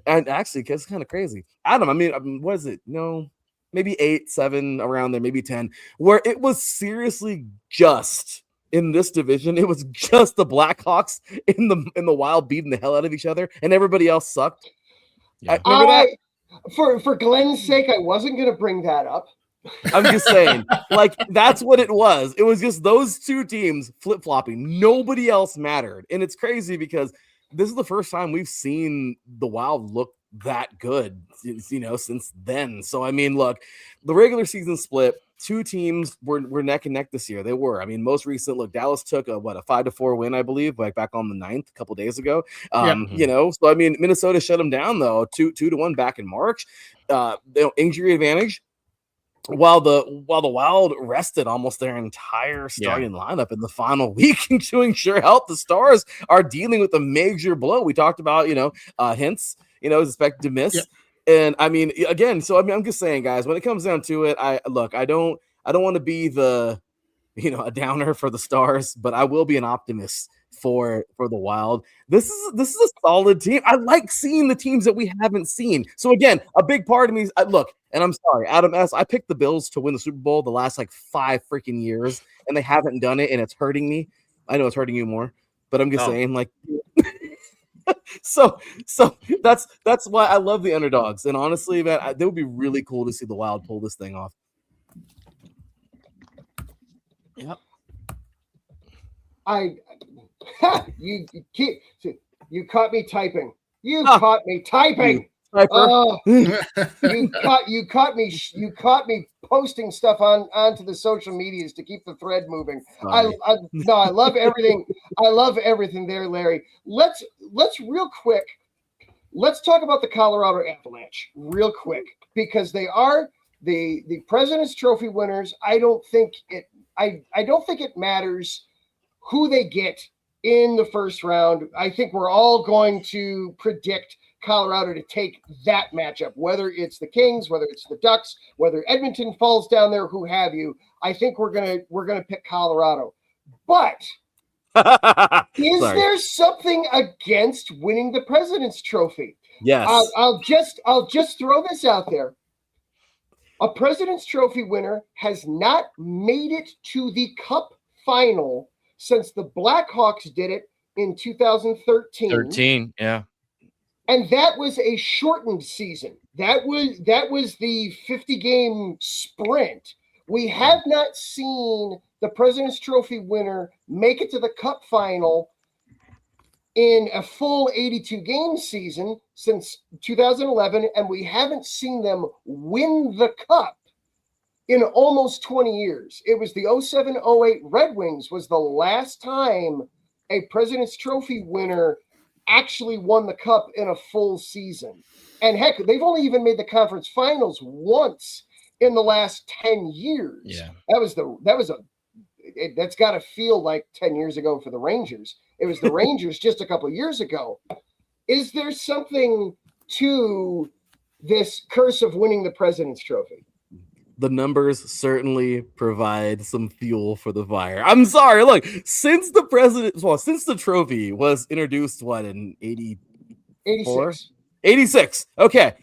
and actually, it's kind of crazy. Adam, I mean, what is it? No, maybe 8, 7 around there, maybe 10, where it was seriously just in this division. It was just the Blackhawks in the Wild beating the hell out of each other, and everybody else sucked. Yeah. Remember that? For Glenn's sake, I wasn't going to bring that up. I'm just saying, like, that's what it was. It was just those two teams flip-flopping. Nobody else mattered. And it's crazy because this is the first time we've seen the Wild look that good, since then. So, I mean, look, the regular season split, two teams were neck and neck this year. They were. I mean, most recent, look, Dallas took a 5-4 win, I believe, like back on the 9th a couple days ago. So I mean, Minnesota shut them down though, 2-1 back in March. Injury advantage. While the Wild rested almost their entire starting lineup in the final week to ensure health, the Stars are dealing with a major blow. We talked about, Hintz, is expected to miss. Yep. And I mean, again, so I mean, I'm just saying, guys, when it comes down to it, I don't want to be a downer for the Stars, but I will be an optimist for the Wild. This is a solid team. I like seeing the teams that we haven't seen. So again, a big part of me is and I'm sorry, Adam S. I picked the Bills to win the Super Bowl the last 5 freaking years, and they haven't done it, and it's hurting me. I know it's hurting you more, but I'm just saying, so that's why I love the underdogs. And honestly, man, it would be really cool to see the Wild pull this thing off. Yep. You caught me typing. You caught me typing. Oh, you caught me posting stuff onto the social medias to keep the thread moving. I love everything. I love everything there, Larry. Let's real quick. Let's talk about the Colorado Avalanche real quick, because they are the President's Trophy winners. I don't think it matters who they get in the first round. I think we're all going to predict Colorado to take that matchup, whether it's the Kings, whether it's the Ducks, whether Edmonton falls down there, who have you. I think we're gonna pick Colorado. But is there something against winning the President's Trophy? Yes. I'll just throw this out there. A President's Trophy winner has not made it to the Cup final since the Blackhawks did it in 2013. Yeah. And that was a shortened season. That was the 50-game sprint. We have not seen the President's Trophy winner make it to the Cup final in a full 82-game season since 2011, and we haven't seen them win the Cup in almost 20 years. It was the 07-08 Red Wings was the last time a President's Trophy winner actually won the Cup in a full season. And heck, they've only even made the conference finals once in the last 10 years. Yeah. That's got to feel like 10 years ago for the Rangers. It was the Rangers just a couple of years ago. Is there something to this curse of winning the President's Trophy? The numbers certainly provide some fuel for the fire. I'm sorry. Look, since the trophy was introduced, in 86? 86. Okay.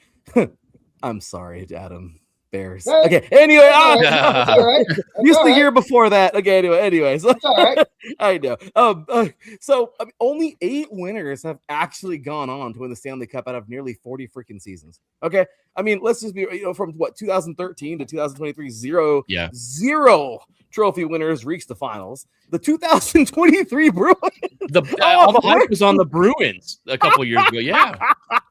I'm sorry, Adam. Bears. Okay. Anyway, just the year before that. Okay. Anyway. So, all right. I know. So only 8 winners have actually gone on to win the Stanley Cup out of nearly 40 freaking seasons. Okay. I mean, let's just be, from 2013 to 2023, zero trophy winners reached the finals. The 2023 Bruins. All the hype was on the Bruins a couple years ago. Yeah.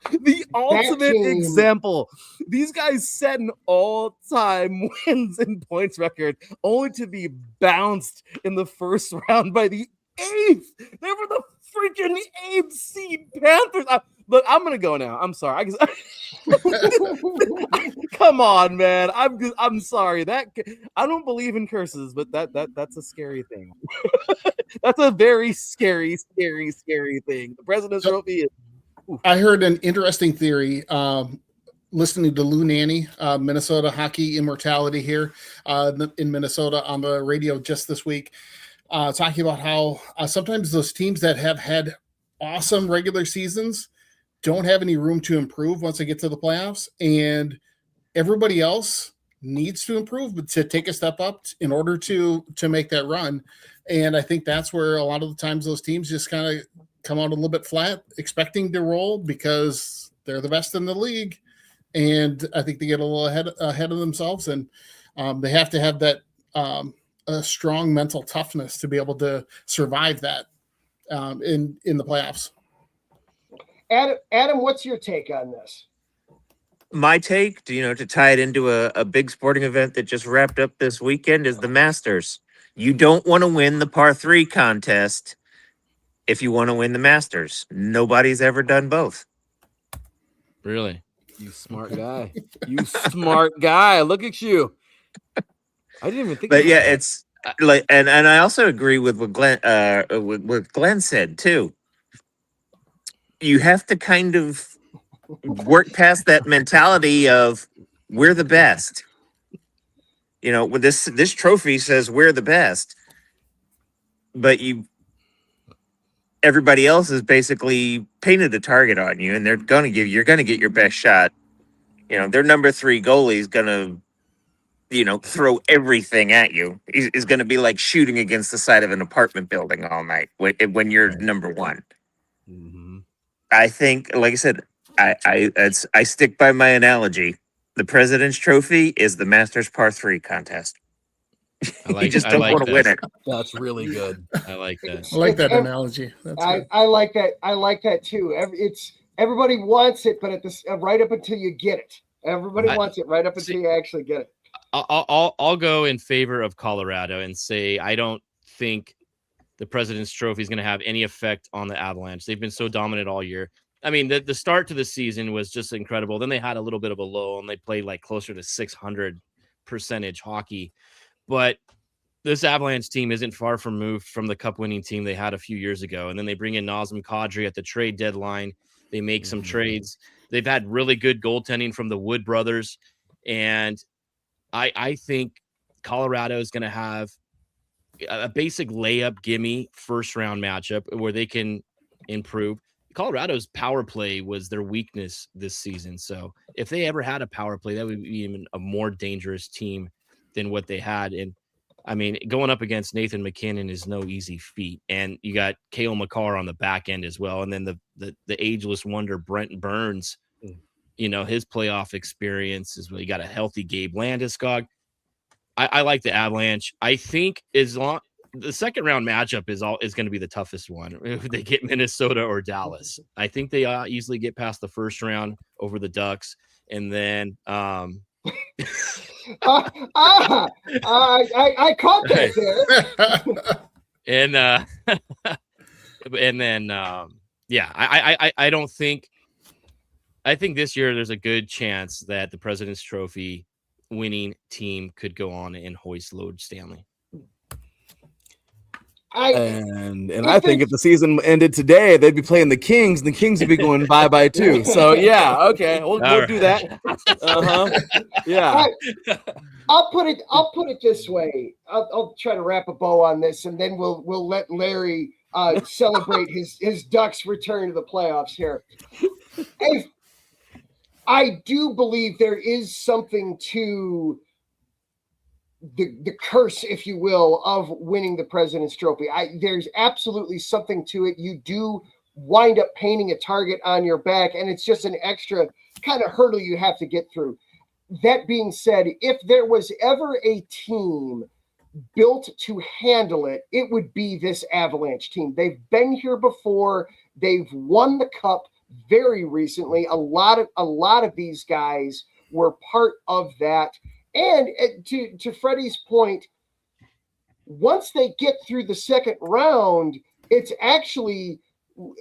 The ultimate example. These guys set an all-time wins and points record only to be bounced in the first round by the 8th. They were the freaking 8th seed Panthers. Look, I'm gonna go now. I'm sorry. Come on, man. I'm sorry. That I don't believe in curses, but that's a scary thing. That's a very scary thing. The President's Trophy is. I heard an interesting theory. listening to Lou Nanny, Minnesota Hockey Immortality here in Minnesota on the radio just this week, talking about how sometimes those teams that have had awesome regular seasons don't have any room to improve once they get to the playoffs, and everybody else needs to improve but to take a step up in order to make that run. And I think that's where a lot of the times those teams just kind of come out a little bit flat, expecting to roll because they're the best in the league. And I think they get a little ahead of themselves, and they have to have that a strong mental toughness to be able to survive that in the playoffs. Adam, what's your take on this? My take, to tie it into a big sporting event that just wrapped up this weekend, is the Masters. You don't want to win the par 3 contest if you want to win the Masters. Nobody's ever done both. Really? You smart guy. You smart guy. Look at you. I didn't even think. But about yeah, that. it's like, and I also agree with what Glenn said too. You have to kind of work past that mentality of we're the best. With this trophy says we're the best, but everybody else is basically painted a target on you, and you're gonna get your best shot. Their number 3 goalie is gonna, throw everything at you. Is gonna be like shooting against the side of an apartment building all night when you're number 1. Mm-hmm. I think, like I said, I stick by my analogy. The President's Trophy is the Masters Par 3 contest. You just don't want to win it. That's really good. I like that. I like that analogy. That's I like that. I like that too. Everybody wants it, but right up until you get it. Everybody wants it right up until you actually get it. I'll go in favor of Colorado and say I don't think the President's Trophy is going to have any effect on the Avalanche. They've been so dominant all year. I mean, the start to the season was just incredible. Then they had a little bit of a low, and they played like closer to 600% hockey. But this Avalanche team isn't far removed from the cup-winning team they had a few years ago. And then they bring in Nazem Kadri at the trade deadline. They make some trades. They've had really good goaltending from the Wood brothers. And I think Colorado is going to have a basic layup gimme first-round matchup where they can improve. Colorado's power play was their weakness this season. So if they ever had a power play, that would be even a more dangerous team than what they had. And I mean, going up against Nathan McKinnon is no easy feat. And you got Cale Makar on the back end as well. And then the ageless wonder, Brent Burns, his playoff experience is well. You got a healthy Gabe Landeskog. I like the Avalanche. I think the second round matchup is going to be the toughest one. If they get Minnesota or Dallas, I think they easily get past the first round over the Ducks. And then, I caught that there. And then, I don't think. I think this year there's a good chance that the President's Trophy winning team could go on and hoist Lord Stanley. I think if the season ended today, they'd be playing the Kings, and the Kings would be going bye too. So yeah, okay, we'll do that. Yeah. I'll put it this way. I'll try to wrap a bow on this, and then we'll let Larry celebrate his Ducks return to the playoffs here. I do believe there is something to the curse, if you will, of winning the President's Trophy. There's absolutely something to it. You do wind up painting a target on your back, and it's just an extra kind of hurdle you have to get through. That being said, if there was ever a team built to handle it, it would be this Avalanche team. They've been here before. They've won the cup very recently. A lot of these guys were part of that. And to Freddie's point, once they get through the second round, it's actually,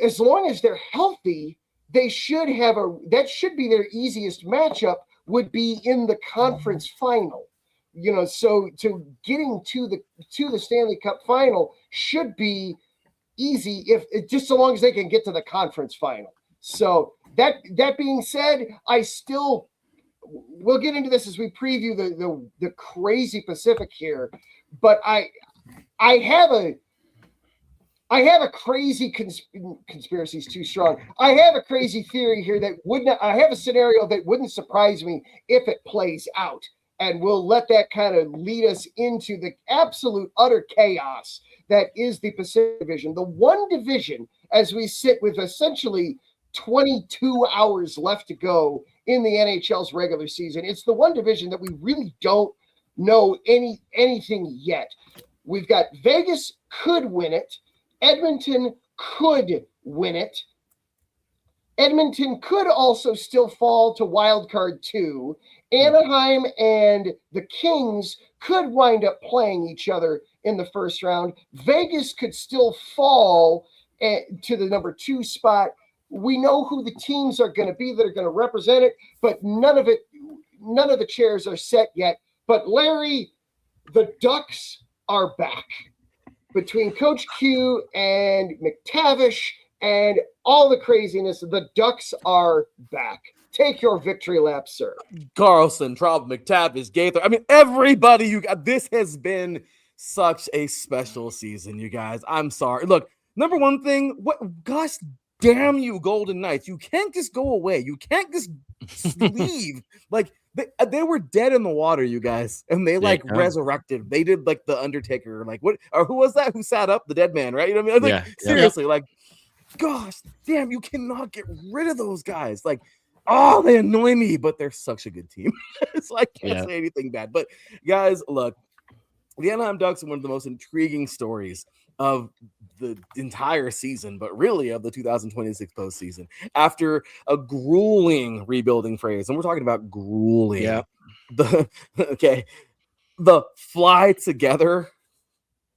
as long as they're healthy, they should have that should be their easiest matchup, would be in the conference final. So to getting to the Stanley Cup final should be easy, if just so long as they can get to the conference final. So that being said, I still we'll get into this as we preview the crazy Pacific here. But I have a crazy conspiracy is too strong. I have a crazy theory here I have a scenario that wouldn't surprise me if it plays out. And we'll let that kind of lead us into the absolute utter chaos that is the Pacific Division. The one division, as we sit with essentially 22 hours left to go in the NHL's regular season, it's the one division that we really don't know anything yet. We've got Vegas could win it. Edmonton could win it. Edmonton could also still fall to wild card 2. Anaheim and the Kings could wind up playing each other in the first round. Vegas could still fall to the number 2 spot. We know who the teams are going to be that are going to represent it, but none of the chairs are set yet. But Larry, the Ducks are back. Between Coach Q and McTavish and all the craziness, the Ducks are back. Take your victory lap, sir. Carlson, Traub, McTavish, Gaither. I mean, everybody you got. This has been such a special season, you guys. I'm sorry. Look, number one thing, gosh damn you, Golden Knights. You can't just go away. You can't just leave. Like, they were dead in the water, you guys, and they resurrected. They did like the Undertaker, like what? Or who was that? Who sat up? The dead man, right? You know what I mean? Like, seriously, like, gosh damn, you cannot get rid of those guys. Like, oh, they annoy me, but they're such a good team. So I can't say anything bad. But guys, look, the Anaheim Ducks are one of the most intriguing stories of the entire season, but really of the 2026 postseason. After a grueling rebuilding phase, and we're talking about grueling. Yeah. The fly together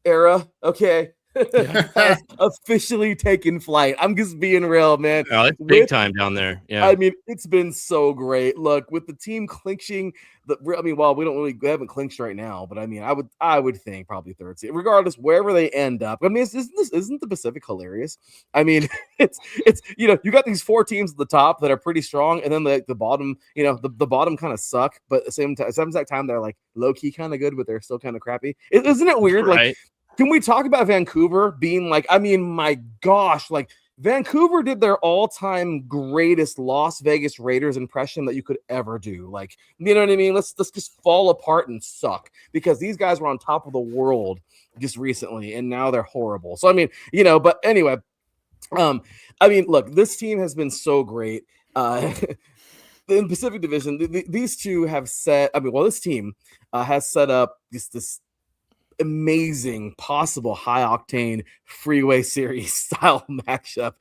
era. Okay. Has officially taken flight. I'm just being real, man. Oh, it's big time down there. Yeah, I mean, it's been so great. Look, with the team clinching we haven't clinched right now, but I mean, I would think probably third seed, regardless wherever they end up. I mean, isn't the Pacific hilarious? I mean, it's you got these 4 teams at the top that are pretty strong, and then the bottom, the bottom kind of suck, but at the same time they're like low key kind of good, but they're still kind of crappy. Isn't it weird? Right. Like, can we talk about Vancouver being like, I mean, my gosh, like Vancouver did their all-time greatest Las Vegas Raiders impression that you could ever do. Like, you know what I mean? Let's just fall apart and suck, because these guys were on top of the world just recently, and now they're horrible. So, I mean, but anyway, I mean, look, this team has been so great. In the Pacific Division, these two have this team has set up this amazing possible high octane freeway series style matchup,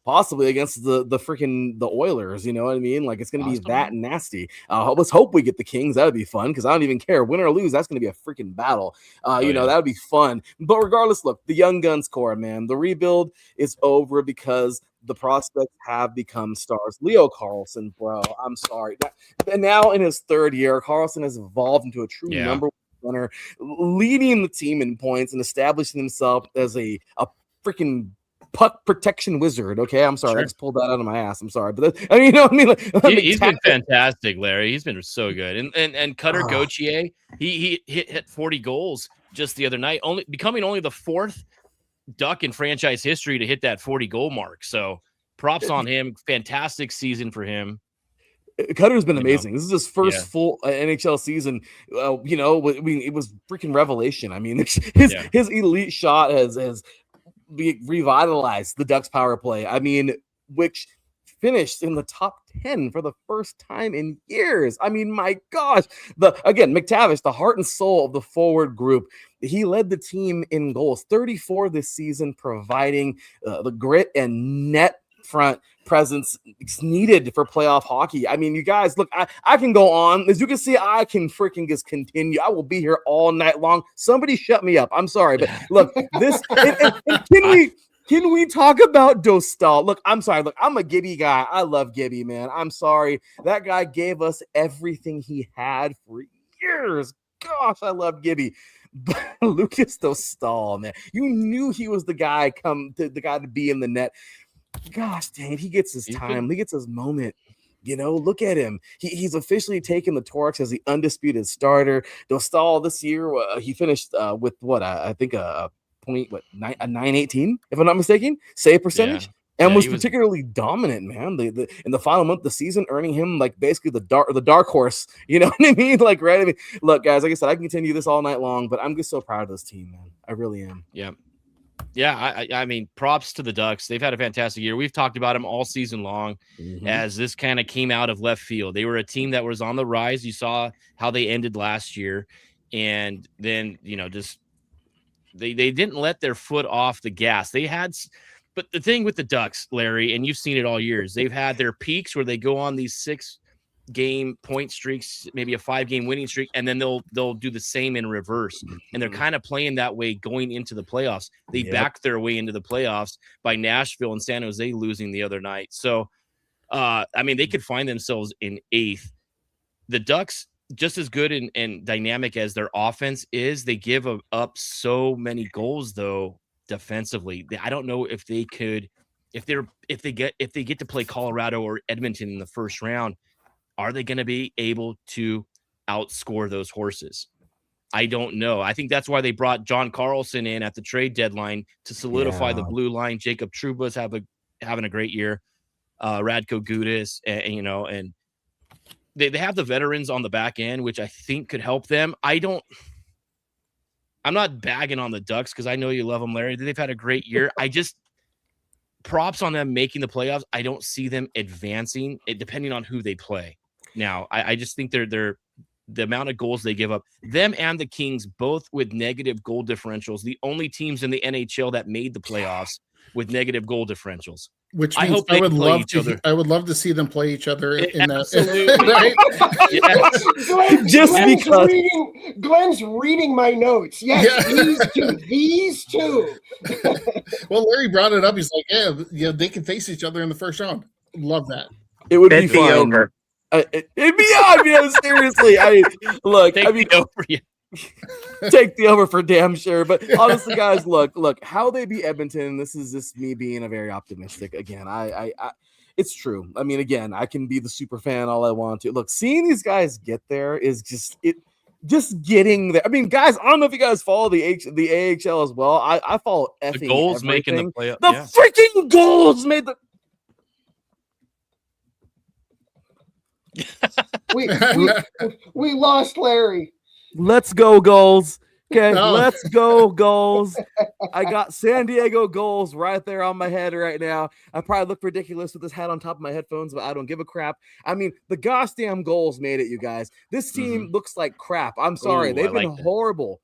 possibly against the freaking Oilers. You know what I mean? Like, it's going to be that nasty. Let's hope we get the Kings. That would be fun, because I don't even care, win or lose. That's going to be a freaking battle. That would be fun. But regardless, look, the young guns core, man, the rebuild is over because the prospects have become stars. Leo Carlson, bro, I'm sorry. Now in his 3rd year, Carlson has evolved into a true number one runner, leading the team in points and establishing himself as a freaking puck protection wizard. Okay, I'm sorry, I just pulled that out of my ass. I'm sorry, but he's been fantastic, Larry. He's been so good. And Cutter Gauthier, he hit 40 goals just the other night, becoming only the 4th Duck in franchise history to hit that 40 goal mark. So props on him. Fantastic season for him. Cutter's been amazing. This is his first full NHL season. I mean, it was freaking revelation. I mean, his elite shot has revitalized the Ducks power play. I mean, which finished in the top 10 for the first time in years. I mean, my gosh. McTavish, the heart and soul of the forward group. He led the team in goals, 34 this season, providing the grit and net front presence needed for playoff hockey. I mean, you guys, look, I can go on. As you can see, I can freaking just continue. I will be here all night long. Somebody shut me up. I'm sorry, but look, this and can we talk about Dostal? Look, I'm sorry. Look, I'm a Gibby guy. I love Gibby, man. I'm sorry. That guy gave us everything he had for years. Gosh, I love Gibby. But Lucas Dostal, man, you knew he was the guy to be in the net. Gosh dang it, he gets his time. He gets his moment. look at him. He's officially taken the torch as the undisputed starter. Dostal this year, he finished with what I think a 918, if I'm not mistaken, save percentage. Yeah. And Yeah, was he was- particularly dominant, man. In the final month of the season, earning him like basically the dark horse. You know what I mean? Like, right? I mean, look, guys, like I said, I can continue this all night long, but I'm just so proud of this team, man. I really am. Yeah. Yeah, I mean, props to the Ducks. They've had a fantastic year. We've talked about them all season long as this kind of came out of left field. They were a team that was on the rise. You saw how they ended last year. And then, just they didn't let their foot off the gas. But the thing with the Ducks, Larry, and you've seen it all years, they've had their peaks where they go on these 6-game point streaks, maybe a 5-game winning streak, and then they'll do the same in reverse. And they're kind of playing that way going into the playoffs. They backed their way into the playoffs by Nashville and San Jose losing the other night. So, I mean, they could find themselves in 8th. The Ducks, just as good and dynamic as their offense is, they give up so many goals though defensively. I don't know if they could, if they get to play Colorado or Edmonton in the first round, are they going to be able to outscore those horses? I don't know. I think that's why they brought John Carlson in at the trade deadline to solidify the blue line. Jacob Trouba's having a great year. Radko Gudas, and they have the veterans on the back end, which I think could help them. I'm not bagging on the Ducks because I know you love them, Larry. They've had a great year. Props on them making the playoffs. I don't see them advancing, depending on who they play. Now, I just think they're the amount of goals they give up, them and the Kings, both with negative goal differentials, the only teams in the NHL that made the playoffs with negative goal differentials. Which I means hope they would can play love each to. other. I would love to see them play each other in Absolutely. right? Glenn's reading my notes. Yes, these two. Well, Larry brought it up. He's like, yeah, they can face each other in the first round. Love that. It would It'd be be fun. over. It'd be on. Seriously. Take the over for damn sure. But honestly, guys, look, how they beat Edmonton. This is just me being a very optimistic. Again, I it's true. I mean, again, I can be the super fan all I want to. Look, seeing these guys get there is just getting there. I mean, guys, I don't know if you guys follow the AHL as well. I follow The goals making the playoff. The freaking goals made the. We lost Larry. Let's go goals. Okay, No. let's go goals. I got San Diego goals right there on my head right now. I probably look ridiculous with this hat on top of my headphones, but I don't give a crap. I mean, the gosh damn goals made it, you guys. This team looks like crap. I'm sorry. Ooh, They've I been like that. horrible.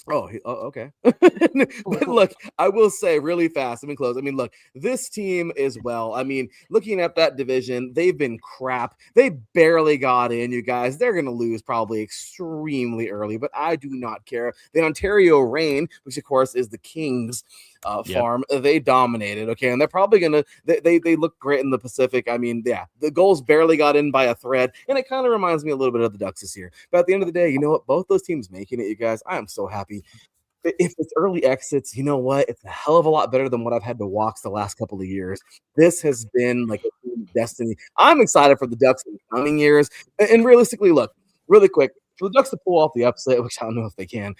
Okay. But look, I will say really fast. Let me close. I mean, look, this team is looking at that division, they've been crap. They barely got in, you guys. They're going to lose probably extremely early, but I do not care. The Ontario Reign, which of course is the Kings farm, they dominated. Okay. And they're probably going to, they look great in the Pacific. I mean, yeah, the goals barely got in by a thread. And it kind of reminds me a little bit of the Ducks this year. But at the end of the day, you know what? Both those teams making it, you guys, I am so happy. If it's early exits, you know what? It's a hell of a lot better than what I've had to walk the last couple of years. This has been like a team of destiny. I'm excited for the Ducks in the coming years. And realistically, look, really quick, for the Ducks to pull off the upset, which I don't know if they can,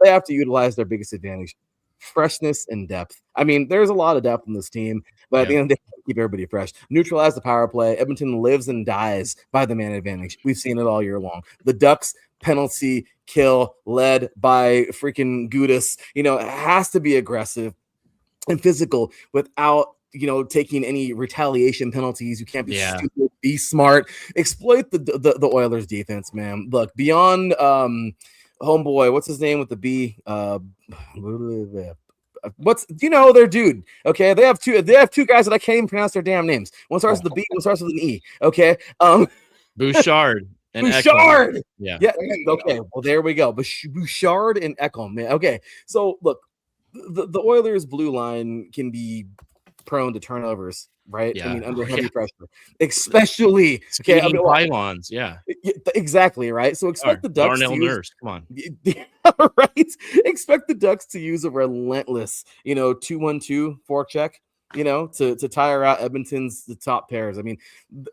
they have to utilize their biggest advantage. Freshness and depth. I mean, there's a lot of depth in this team, but at the end of the day, keep everybody fresh. Neutralize the power play. Edmonton lives and dies by the man advantage. We've seen it all year long. The Ducks penalty kill led by freaking Gudas, it has to be aggressive and physical without taking any retaliation penalties. You can't be stupid, be smart, exploit the Oilers defense, man. Look, beyond homeboy, what's his name with the B? Their dude. Okay, they have two guys that I can't even pronounce their damn names. One starts with the B, one starts with an E. Okay, Bouchard and Bouchard. Ekholm. Yeah. Okay. Well, there we go. Bouchard and Ekholm, man. Okay, so look, the Oilers' blue line can be prone to turnovers, right? Yeah. I mean, under heavy pressure, especially pylons. Yeah, exactly, right. So expect the Ducks Darnell to use, Nurse. Come on, right? Expect the Ducks to use a relentless, 2-1-2 forecheck. to tire out Edmonton's the top pairs. I mean,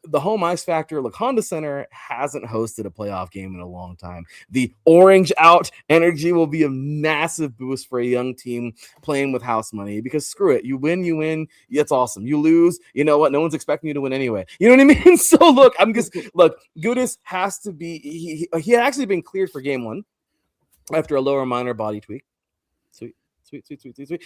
the home ice factor, look, Honda Center hasn't hosted a playoff game in a long time. The orange out energy will be a massive boost for a young team playing with house money, because screw it. You win, it's awesome. You lose, you know what? No one's expecting you to win anyway. You know what I mean? So look, Gudas has to be, he had actually been cleared for game 1 after a lower minor body tweak. Sweet.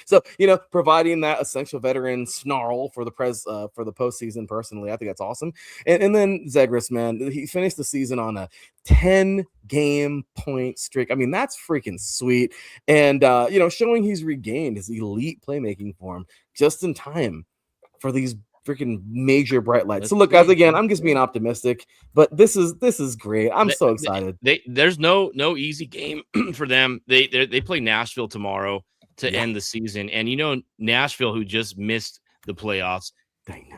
So, providing that essential veteran snarl for the postseason, personally, I think that's awesome. And then Zegras, man, he finished the season on a 10-game point streak. I mean, that's freaking sweet. And, showing he's regained his elite playmaking form just in time for these freaking major bright lights. So look, guys, again, I'm just being optimistic, but this is great. I'm so excited. There's no easy game for them. They play Nashville tomorrow to end the season, and Nashville, who just missed the playoffs,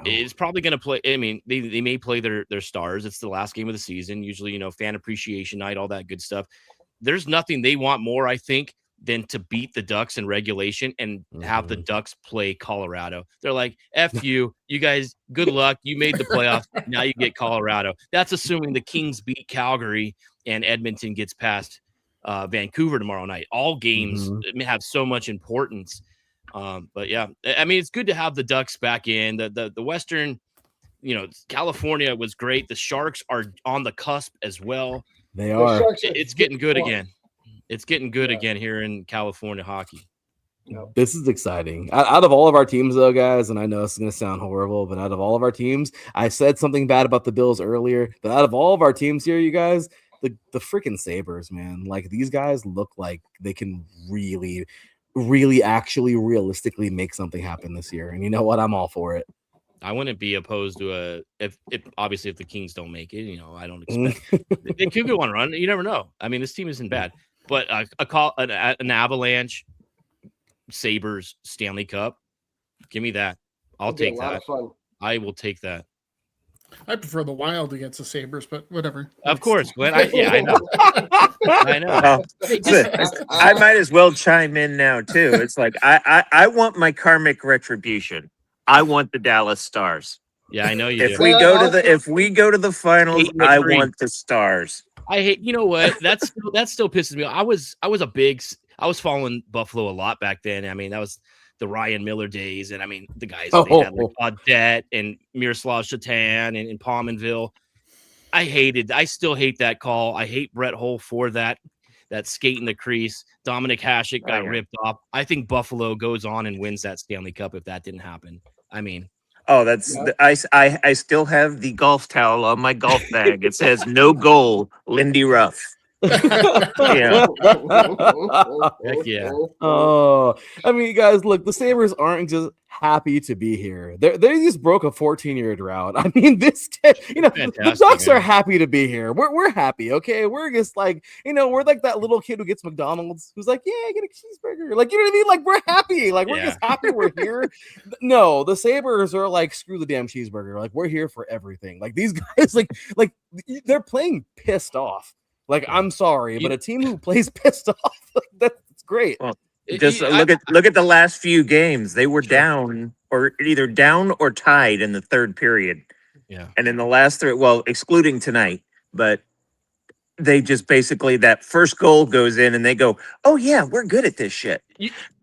is probably going to play. I mean, they may play their stars. It's the last game of the season. Usually, fan appreciation night, all that good stuff. There's nothing they want more, I think, than to beat the Ducks in regulation and have the Ducks play Colorado. They're like, F you guys, good luck. You made the playoffs. Now you get Colorado. That's assuming the Kings beat Calgary and Edmonton gets past Vancouver tomorrow night. All games have so much importance. But yeah, I mean, it's good to have the Ducks back in. The Western, California was great. The Sharks are on the cusp as well. They are. It's getting good again. It's getting good again here in California hockey. This is exciting. Out of all of our teams, though, guys, and I know it's going to sound horrible, but out of all of our teams, I said something bad about the Bills earlier, but out of all of our teams here, you guys, the freaking Sabres, man, like these guys look like they can really, really actually realistically make something happen this year. And you know what? I'm all for it. I wouldn't be opposed to if obviously if the Kings don't make it, I don't expect they could go on a run. You never know. I mean, this team isn't bad, but an Avalanche, Sabres, Stanley Cup, give me that. I'll take that. I will take that. I prefer the Wild against the Sabres, but whatever. Of course, Glenn. I know. I know. Well, I might as well chime in now too. It's like I want my karmic retribution. I want the Dallas Stars. Yeah, I know you. If we go to the finals, I want the Stars. I hate. You know what? That still pisses me off. I was following Buffalo a lot back then. I mean, that was the Ryan Miller days, and I mean the guys they had like Audette and Miroslav Shatan and Pominville. I still hate that call. I hate Brett Hull for that skate in the crease. Dominic Hasek got ripped off. I think Buffalo goes on and wins that Stanley Cup if that didn't happen. I mean, I still have the golf towel on my golf bag. It says no goal, Lindy Ruff. Yeah. Heck yeah. Oh, I mean, guys, look, the Sabres aren't just happy to be here. They just broke a 14-year drought. I mean, the Ducks are happy to be here. We're happy, okay? We're just like, we're like that little kid who gets McDonald's who's like, yeah, get a cheeseburger. Like, you know what I mean? Like, we're happy. Like, we're just happy we're here. No, the Sabres are like, screw the damn cheeseburger. Like, we're here for everything. Like, these guys, like they're playing pissed off. Like, I'm sorry, but a team who plays pissed off, that's great. Well, just look at the last few games. They were down or either down or tied in the third period. Yeah. And in the last three, well, excluding tonight, but they just basically that first goal goes in and they go, oh yeah, we're good at this shit.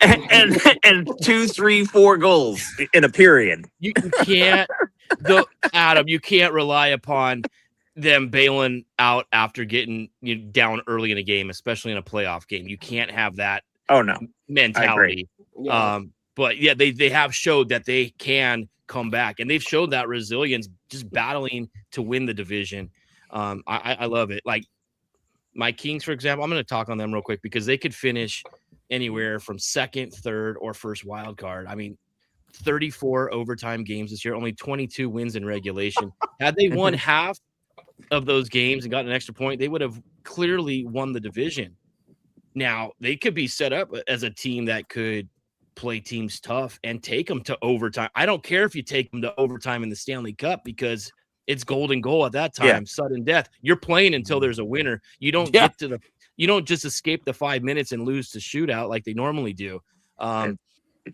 And 2, 3, 4 goals in a period. You can't Adam, you can't rely upon them bailing out after getting down early in a game, especially in a playoff game. You can't have that mentality. But yeah, they have showed that they can come back, and they've showed that resilience just battling to win the division. I love it. Like my Kings, for example, I'm going to talk on them real quick because they could finish anywhere from second, third, or first wild card. I mean, 34 overtime games this year, only 22 wins in regulation. Had they won half of those games and gotten an extra point, they would have clearly won the division. Now they could be set up as a team that could play teams tough and take them to overtime. I don't care if you take them to overtime in the Stanley Cup because it's golden goal at that time, sudden death. You're playing until there's a winner. You don't get to you don't just escape the 5 minutes and lose to shootout like they normally do.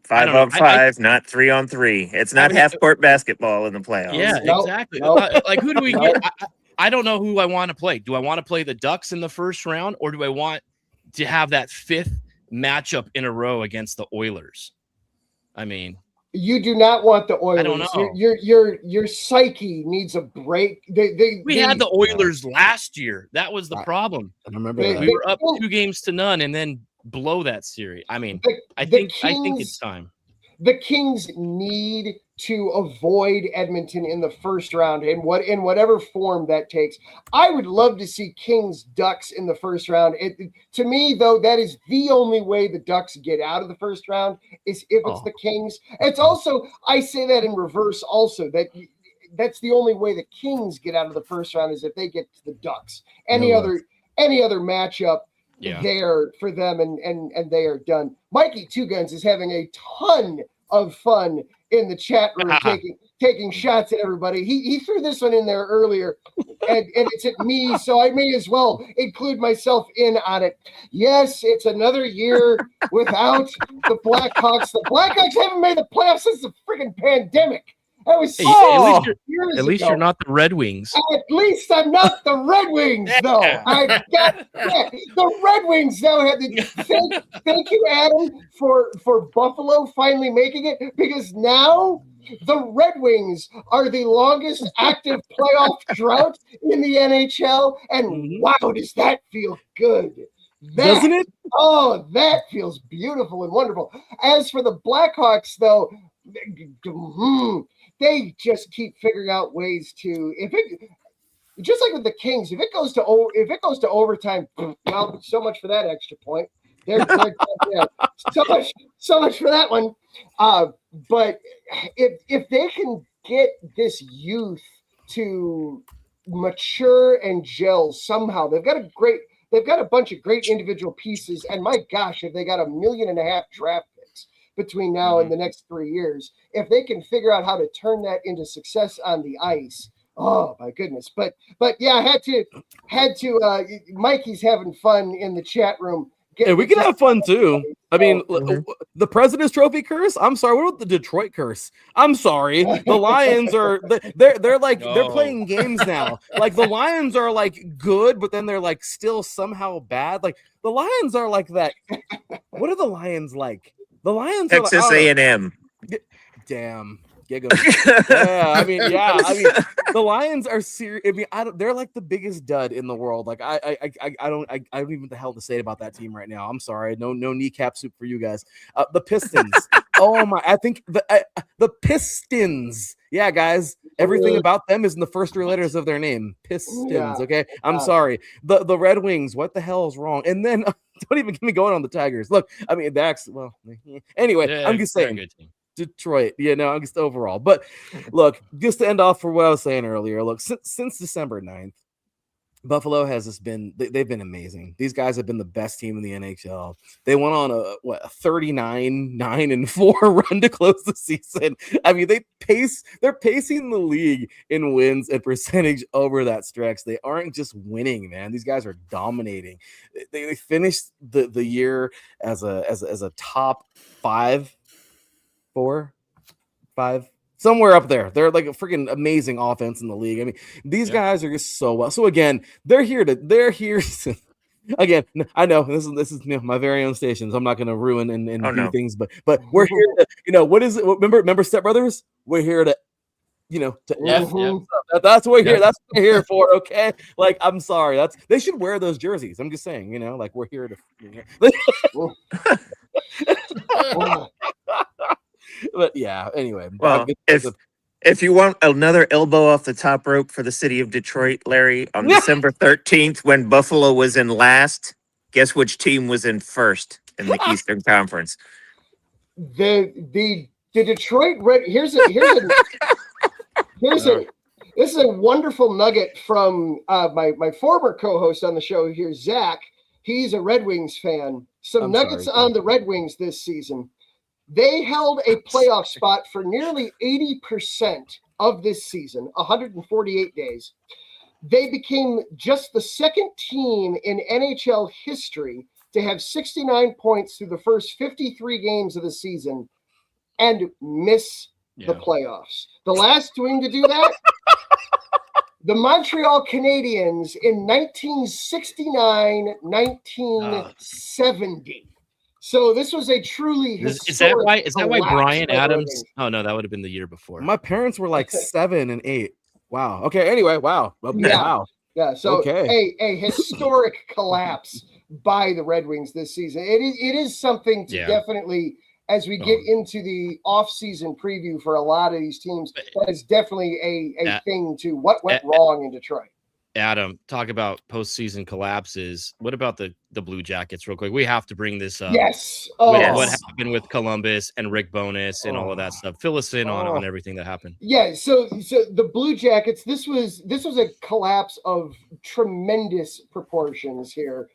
5 on 5, not 3 on 3. It's not half court basketball in the playoffs. Yeah, exactly. Like, who do we get? I don't know who I want to play. Do I want to play the Ducks in the first round, or do I want to have that 5th matchup in a row against the Oilers? I mean, you do not want the Oilers. I don't know. Your psyche needs a break. We had the Oilers last year. That was the problem. I remember that. We were up 2-0 and then blow that series. I mean, I think it's time. The Kings need to avoid Edmonton in the first round in whatever form that takes. I would love to see Kings Ducks in the first round. To me, though, that is the only way the Ducks get out of the first round is if it's the Kings. It's also, I say that in reverse also, that's the only way the Kings get out of the first round is if they get to the Ducks. Any other matchup there for them and they are done. Mikey Two Guns is having a ton of fun in the chat room taking shots at everybody. He threw this one in there earlier and it's at me, so I may as well include myself in on it. Yes, it's another year without the Blackhawks. The Blackhawks haven't made the playoffs since the freaking pandemic. That was at least you're not the Red Wings. At least I'm not the Red Wings, though. I got the Red Wings, though. Thank you, Adam, for Buffalo finally making it, because now the Red Wings are the longest active playoff drought in the NHL, and wow, does that feel good. Doesn't it? Oh, that feels beautiful and wonderful. As for the Blackhawks, though, they just keep figuring out ways to, just like with the Kings, if it goes to overtime, well, so much for that extra point. Yeah, so much for that one. But if they can get this youth to mature and gel somehow, they've got a bunch of great individual pieces, and my gosh, if they got $1.5 million draft picks between now and the next 3 years, if they can figure out how to turn that into success on the ice, oh my goodness. But yeah, I had to Mikey's having fun in the chat room. Yeah, we can have fun too. I mean, the President's Trophy curse. I'm sorry. What about the Detroit curse? I'm sorry. The Lions are they're like they're playing games now. Like the Lions are like good, but then they're like still somehow bad. Like the Lions are like that. What are the Lions like? The Lions are Texas A&M. Damn. I mean, the Lions are serious. I mean, they're like the biggest dud in the world. Like I don't even know what the hell to say about that team right now. I'm sorry. No kneecap soup for you guys. The Pistons. Oh my! I think the Pistons. Yeah, guys. Everything about them is in the first 3 letters of their name. Pistons. Yeah. Okay. I'm sorry. The Red Wings. What the hell is wrong? And then don't even get me going on the Tigers. Look, I mean, that's anyway. I'm just saying. Detroit, I'm just overall. But look, just to end off for what I was saying earlier, look, since December 9th, Buffalo has just been, they've been amazing. These guys have been the best team in the NHL. They went on a 39-9-4 run to close the season. I mean, they're pacing the league in wins and percentage over that stretch. They aren't just winning, man. These guys are dominating. They finished the year as a top 5, 4, 5, somewhere up there. They're like a freaking amazing offense in the league. I mean, these guys are just so well. So again, they're here. Again, I know this is my very own station, so I'm not going to ruin and do things, but we're here to, what is it? Remember Step Brothers? We're here to, that's what we're here. That's what we're here for. Okay. Like, I'm sorry. They should wear those jerseys. I'm just saying, like we're here to. But yeah, anyway. Well, if you want another elbow off the top rope for the city of Detroit, Larry, on December 13th, when Buffalo was in last, guess which team was in first in the Eastern Conference? The Detroit Red. This is a wonderful nugget from my former co-host on the show here, Zach. He's a Red Wings fan. Some nuggets on the Red Wings this season. They held a playoff spot for nearly 80% of this season, 148 days. They became just the second team in NHL history to have 69 points through the first 53 games of the season and miss the playoffs. The last team to do that, the Montreal Canadiens in 1969, 1970. So this was a truly historic. Is that why Brian Adams? Oh no, that would have been the year before. My parents were like 7 and 8. Wow. Okay. Anyway, wow. Wow. Yeah. So a historic collapse by the Red Wings this season. It is something to definitely, as we get into the off-season preview for a lot of these teams, that is definitely a thing to what went wrong in Detroit. Adam, talk about postseason collapses. What about the Blue Jackets real quick? We have to bring this up. Yes. What happened with Columbus and Rick Bowness and all of that stuff. Fill us in on everything that happened. Yeah. So the Blue Jackets, this was a collapse of tremendous proportions here.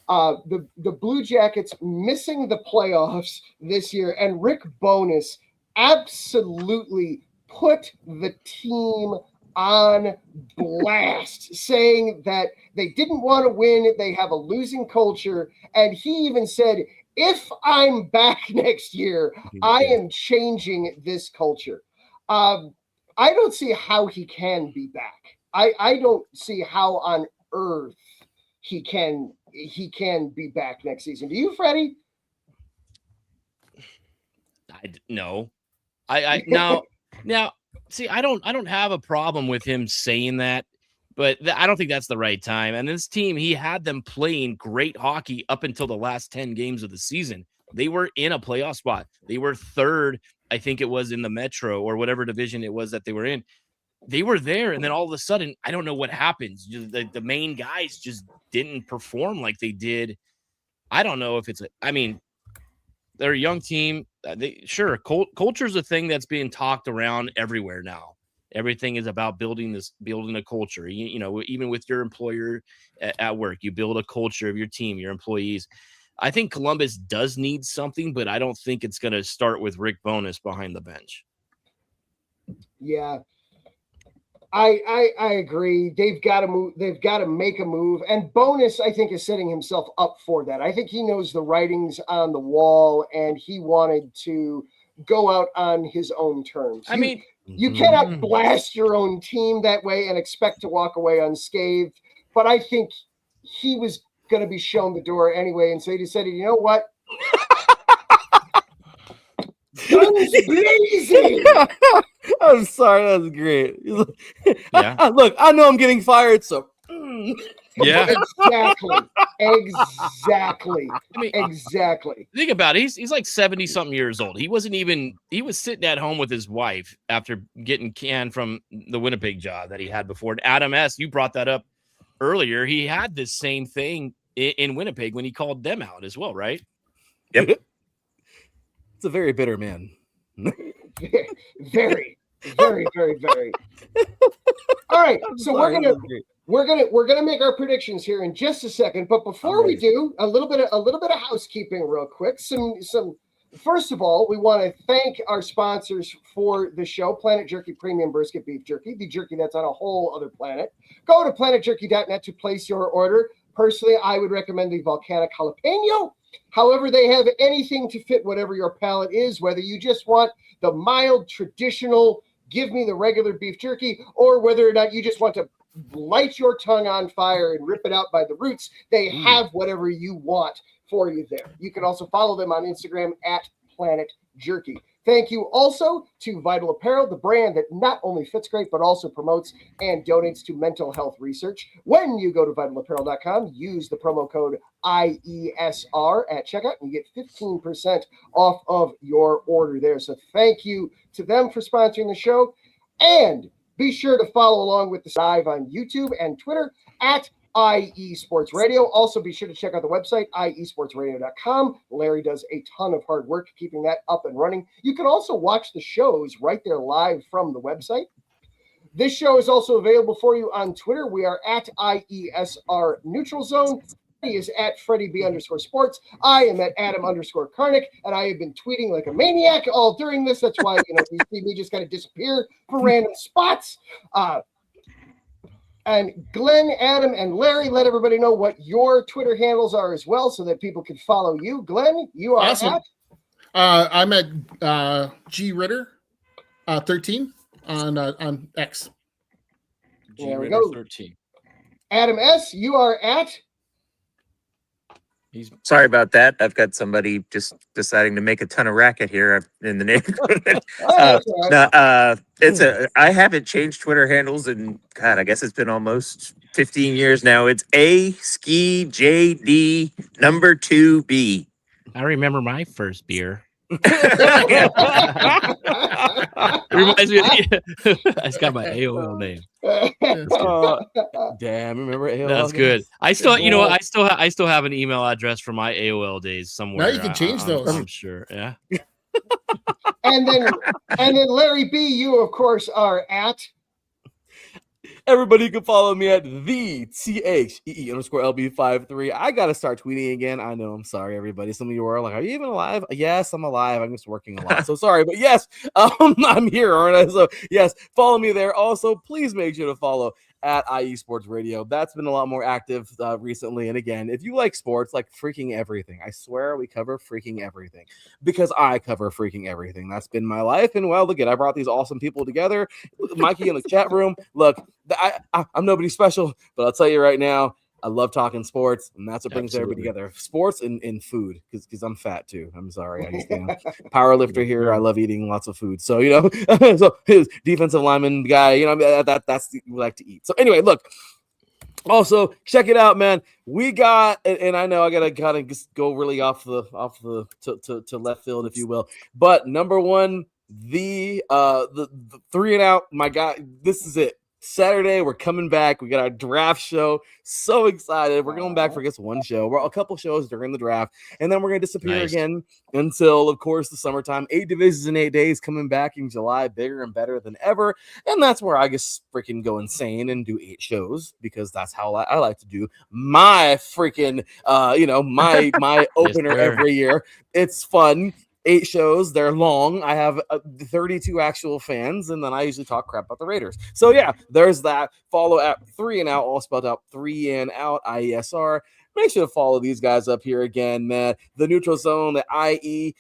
The Blue Jackets missing the playoffs this year, and Rick Bowness absolutely put the team on blast, saying that they didn't want to win, they have a losing culture, and he even said, if I'm back next year, I am changing this culture. I don't see how he can be back. I don't see how on earth he can be back next season. Do you, Freddie? No. Now, see, I don't have a problem with him saying that, but I don't think that's the right time. And this team, he had them playing great hockey up until the last 10 games of the season. They were in a playoff spot. They were third, I think it was, in the Metro or whatever division it was that they were in. They were there, and then all of a sudden, I don't know what happens. The main guys just didn't perform like they did. I don't know if it's they're a young team. Culture's a thing that's being talked around everywhere now. Everything is about building a culture. You know, even with your employer at work, you build a culture of your team, your employees. I think Columbus does need something, but I don't think it's going to start with Rick Bowness behind the bench. Yeah. I agree. They've got to move. They've got to make a move. And Bowness, I think, is setting himself up for that. I think he knows the writings on the wall, and he wanted to go out on his own terms. You cannot blast your own team that way and expect to walk away unscathed. But I think he was going to be shown the door anyway, and so he decided, you know what? Guns blazing. I'm sorry, that was great. Yeah. Look, I know I'm getting fired, so yeah, exactly. Exactly. Think about it. He's like 70-something years old. He was sitting at home with his wife after getting canned from the Winnipeg job that he had before. And Adam S., you brought that up earlier. He had this same thing in Winnipeg when he called them out as well, right? Yep. It's a very bitter man. Very. All right, so we're gonna make our predictions here in just a second. But before we do, a little bit of housekeeping, real quick. First of all, we want to thank our sponsors for the show: Planet Jerky Premium Brisket Beef Jerky, the jerky that's on a whole other planet. Go to planetjerky.net to place your order. Personally, I would recommend the volcanic jalapeno. However, they have anything to fit whatever your palate is, whether you just want the mild, traditional, give me the regular beef jerky, or whether or not you just want to light your tongue on fire and rip it out by the roots. They have whatever you want for you there. You can also follow them on Instagram at Planet Jerky. Thank you also to Vital Apparel, the brand that not only fits great, but also promotes and donates to mental health research. When you go to vitalapparel.com, use the promo code IESR at checkout, and you get 15% off of your order there. So thank you to them for sponsoring the show. And be sure to follow along with the live on YouTube and Twitter at IE Sports Radio. Also, be sure to check out the website, iesportsradio.com. Larry does a ton of hard work keeping that up and running. You can also watch the shows right there live from the website. This show is also available for you on Twitter. We are at IESR Neutral Zone. He is at Freddie B_sports. I am at Adam_Karnik, and I have been tweeting like a maniac all during this. That's why, you see me just kind of disappear for random spots. And Glenn, Adam, and Larry, let everybody know what your Twitter handles are as well so that people can follow you. Glenn, you are awesome. at? I'm at G Ritter 13 on X. There we go. 13. Adam S., you are at. Sorry about that. I've got somebody just deciding to make a ton of racket here in the neighborhood. I haven't changed Twitter handles in, God, I guess it's been almost 15 years now. It's A Ski JD number 2B. I remember my first beer. It reminds me of I just got my AOL name. Damn, remember AOL? That's good. I still, I still have an email address from my AOL days somewhere. Now you can change those. I'm sure. Yeah. and then Larry B., you of course are at. Everybody can follow me at the THEE_LB53. I got to start tweeting again. I know. I'm sorry, everybody. Some of you are like, are you even alive? Yes, I'm alive. I'm just working a lot. So sorry. But yes, I'm here, aren't I? So yes, follow me there. Also, please make sure to follow at IE Sports Radio. That's been a lot more active recently. And again, if you like sports, like freaking everything, I swear we cover freaking everything because I cover freaking everything. That's been my life. And well, look, I brought these awesome people together. Mikey in the chat room. Look, I'm nobody special, but I'll tell you right now, I love talking sports, and that's what brings everybody together. Sports and food, because I'm fat too. I'm sorry. I just power lifter here. I love eating lots of food. So, so his defensive lineman guy, that's we like to eat. So anyway, look. Also, check it out, man. We got, and I know I gotta kind of just go really off the to left field, if you will. But number one, the 3 and out. My God, this is it. Saturday, we're coming back. We got our draft show. So excited. We're going back for just one show. We're a couple shows during the draft, and then we're going to disappear again until, of course, the summertime. 8 divisions in 8 days coming back in July, bigger and better than ever. And that's where I just freaking go insane and do 8 shows because that's how I like to do my freaking, my opener every year. It's fun. 8 shows, they're long. I have 32 actual fans, and then I usually talk crap about the Raiders. So yeah, there's that. Follow at 3 and Out, all spelled out 3 and Out, IESR. Make sure to follow these guys up here again, man. The Neutral Zone, the IESR.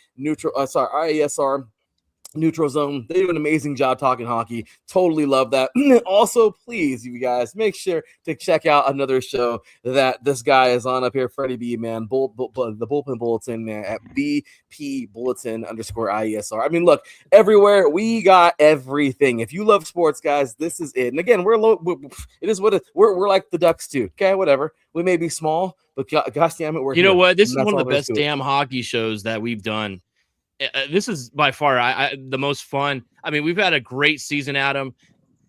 Neutral Zone, they do an amazing job talking hockey. Totally love that. Also, please, you guys, make sure to check out another show that this guy is on up here, Freddie B, man. The Bullpen Bulletin, man, at BP Bulletin _IESR. I mean, look, everywhere we got everything. If you love sports, guys, this is it. And again, we're like the Ducks too. Okay, whatever. We may be small, but gosh damn it, we're you know here. what? This is one of the best damn hockey shows that we've done. This is by far the most fun. I mean, we've had a great season, Adam.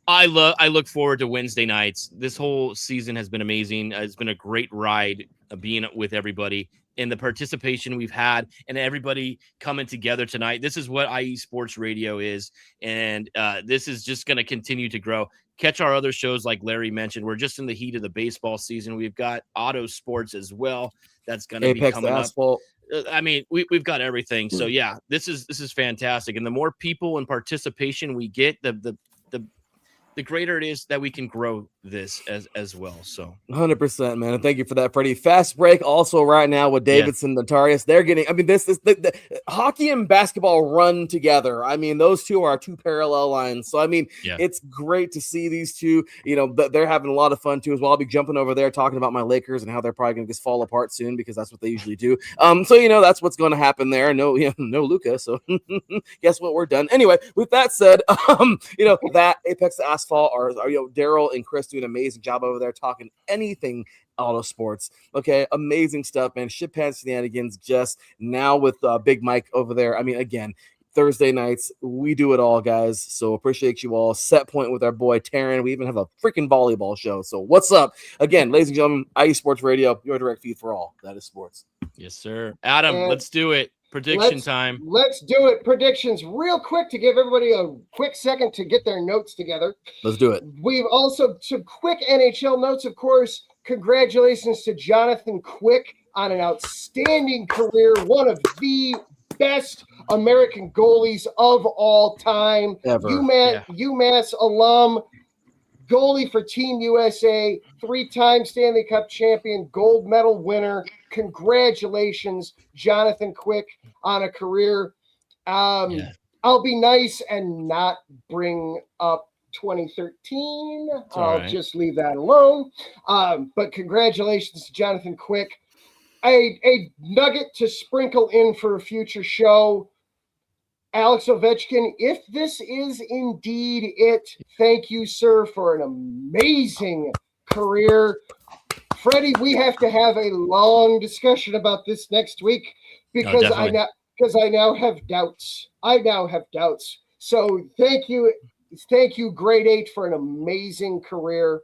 I look forward to Wednesday nights. This whole season has been amazing. It's been a great ride being with everybody and the participation we've had and everybody coming together tonight. This is what IE Sports Radio is, and this is just going to continue to grow. Catch our other shows like Larry mentioned. We're just in the heat of the baseball season. We've got auto sports as well. That's going to be coming Asphalt. up. I mean, we've got everything. So yeah, this is fantastic. And the more people and participation we get, the greater it is that we can grow this as well. So 100%, man. And thank you for that, Freddie. Fast break also right now with Davidson, Notarius. They're getting, I mean, this is the hockey and basketball run together. I mean, those two are 2 parallel lines. So, I mean, it's great to see these two, they're having a lot of fun too as well. I'll be jumping over there talking about my Lakers and how they're probably going to just fall apart soon because that's what they usually do. So, that's what's going to happen there. No Luka. So guess what? We're done. Anyway, with that said, that Apex Asphalt or Daryl and Chris do an amazing job over there talking anything auto sports. Okay, amazing stuff, man. Ship Pants Shenanigans just now with Big Mike over there. I mean, again, Thursday nights, we do it all, guys. So appreciate you all. Set point with our boy Taryn. We even have a freaking volleyball show. So what's up? Again, ladies and gentlemen, IE Sports Radio, your direct feed for all. That is sports. Yes, sir. Adam, let's do it. Prediction time. Let's do it. Predictions real quick to give everybody a quick second to get their notes together. Let's do it. We've also some quick NHL notes, of course. Congratulations to Jonathan Quick on an outstanding career. One of the best American goalies of all time. Ever. UMass alum. goalie for Team USA, 3-time Stanley Cup champion, gold medal winner. Congratulations, Jonathan Quick, on a career. I'll be nice and not bring up 2013. I'll just leave that alone. But congratulations to Jonathan Quick. A nugget to sprinkle in for a future show. Alex Ovechkin, if this is indeed it, thank you, sir, for an amazing career. Freddie, we have to have a long discussion about this next week because I now have doubts. So thank you, Grade 8, for an amazing career.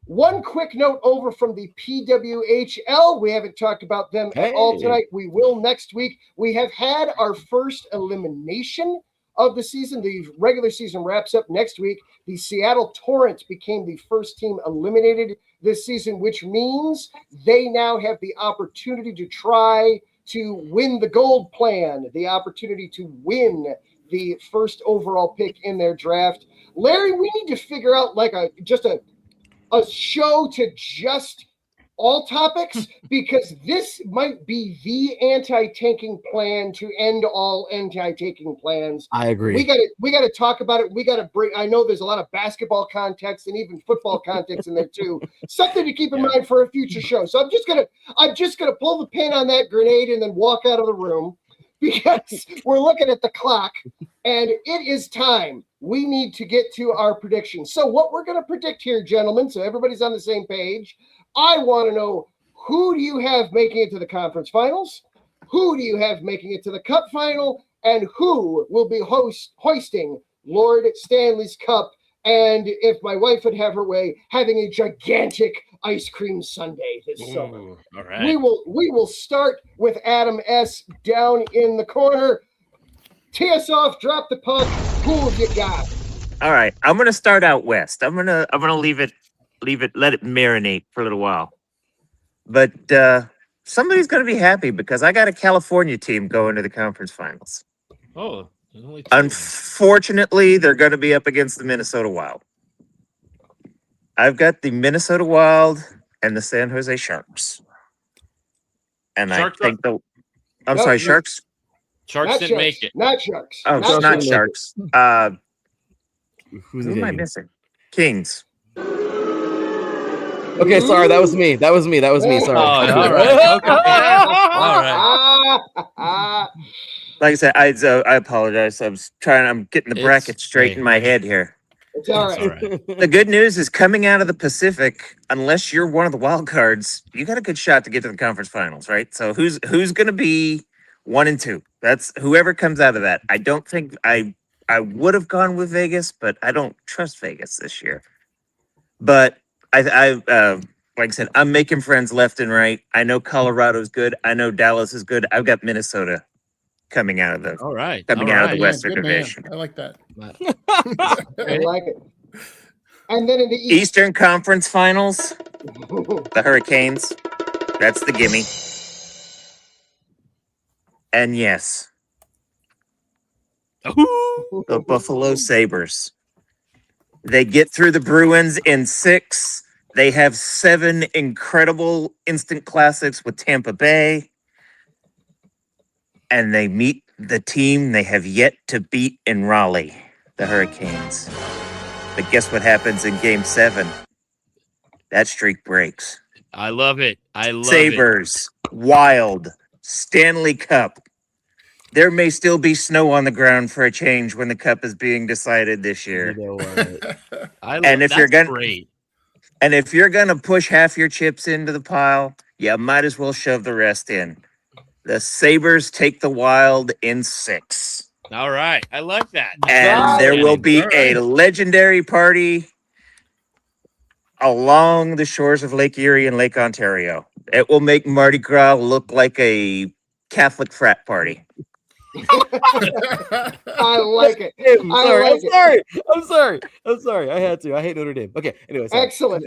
One quick note over from the PWHL. We haven't talked about them at all tonight. We will next week. We have had our first elimination of the season. The regular season wraps up next week. The Seattle Torrent became the first team eliminated this season, which means they now have the opportunity to try to win the gold plan, the opportunity to win the first overall pick in their draft. Larry, we need to figure out like a show to just all topics, because this might be the anti-tanking plan to end all anti-tanking plans. I agree. We got to talk about it. We got to bring. I know there's a lot of basketball context and even football context in there too. Something to keep in mind for a future show. So I'm just gonna pull the pin on that grenade and then walk out of the room, because we're looking at the clock and it is time. We need to get to our predictions. So what we're going to predict here, gentlemen, so everybody's on the same page, I want to know, who do you have making it to the conference finals? Who do you have making it to the cup final? And who will be hoisting Lord Stanley's Cup? And if my wife would have her way, having a gigantic ice cream sundae this summer. All right. We will start with Adam S. down in the corner. Tee us off, drop the puck. Who have you got? All right, I'm gonna start out west. I'm gonna leave it, let it marinate for a little while. But somebody's gonna be happy because I got a California team going to the conference finals. Oh, there's only two. Unfortunately, they're gonna be up against the Minnesota Wild. I've got the Minnesota Wild and the San Jose Sharks. And Sharks I think sorry, Sharks. Sharks didn't make it. Not Sharks. Oh, not Sharks. Who's Who am I missing? Kings. Okay, sorry, that was me. Sorry. Oh, all right. Okay. All right. Like I said, I apologize. I'm getting the bracket straight in my head here. It's all right. The good news is, coming out of the Pacific, unless you're one of the wild cards, you got a good shot to get to the conference finals, right? So who's going to be 1 and 2? That's whoever comes out of that. I don't think I would have gone with Vegas, but I don't trust Vegas this year. But I like I said, I'm making friends left and right. I know Colorado's good. I know Dallas is good. I've got Minnesota coming out of the out of the Western Division. I like that. I like it. And then in the Eastern Conference Finals, the Hurricanes. That's the gimme. And yes, the Buffalo Sabres. They get through the Bruins in 6. They have 7 incredible instant classics with Tampa Bay. And they meet the team they have yet to beat in Raleigh, the Hurricanes. But guess what happens in Game 7? That streak breaks. I love it. Sabres, Wild, Stanley Cup. There may still be snow on the ground for a change when the cup is being decided this year. And if you're gonna push half your chips into the pile, you might as well shove the rest in. The Sabres take the Wild in 6. All right. I like that. And there will be a legendary party along the shores of Lake Erie and Lake Ontario. It will make Mardi Gras look like a Catholic frat party. I like it. I'm sorry. I had to. I hate Notre Dame. Okay. Anyway. Excellent.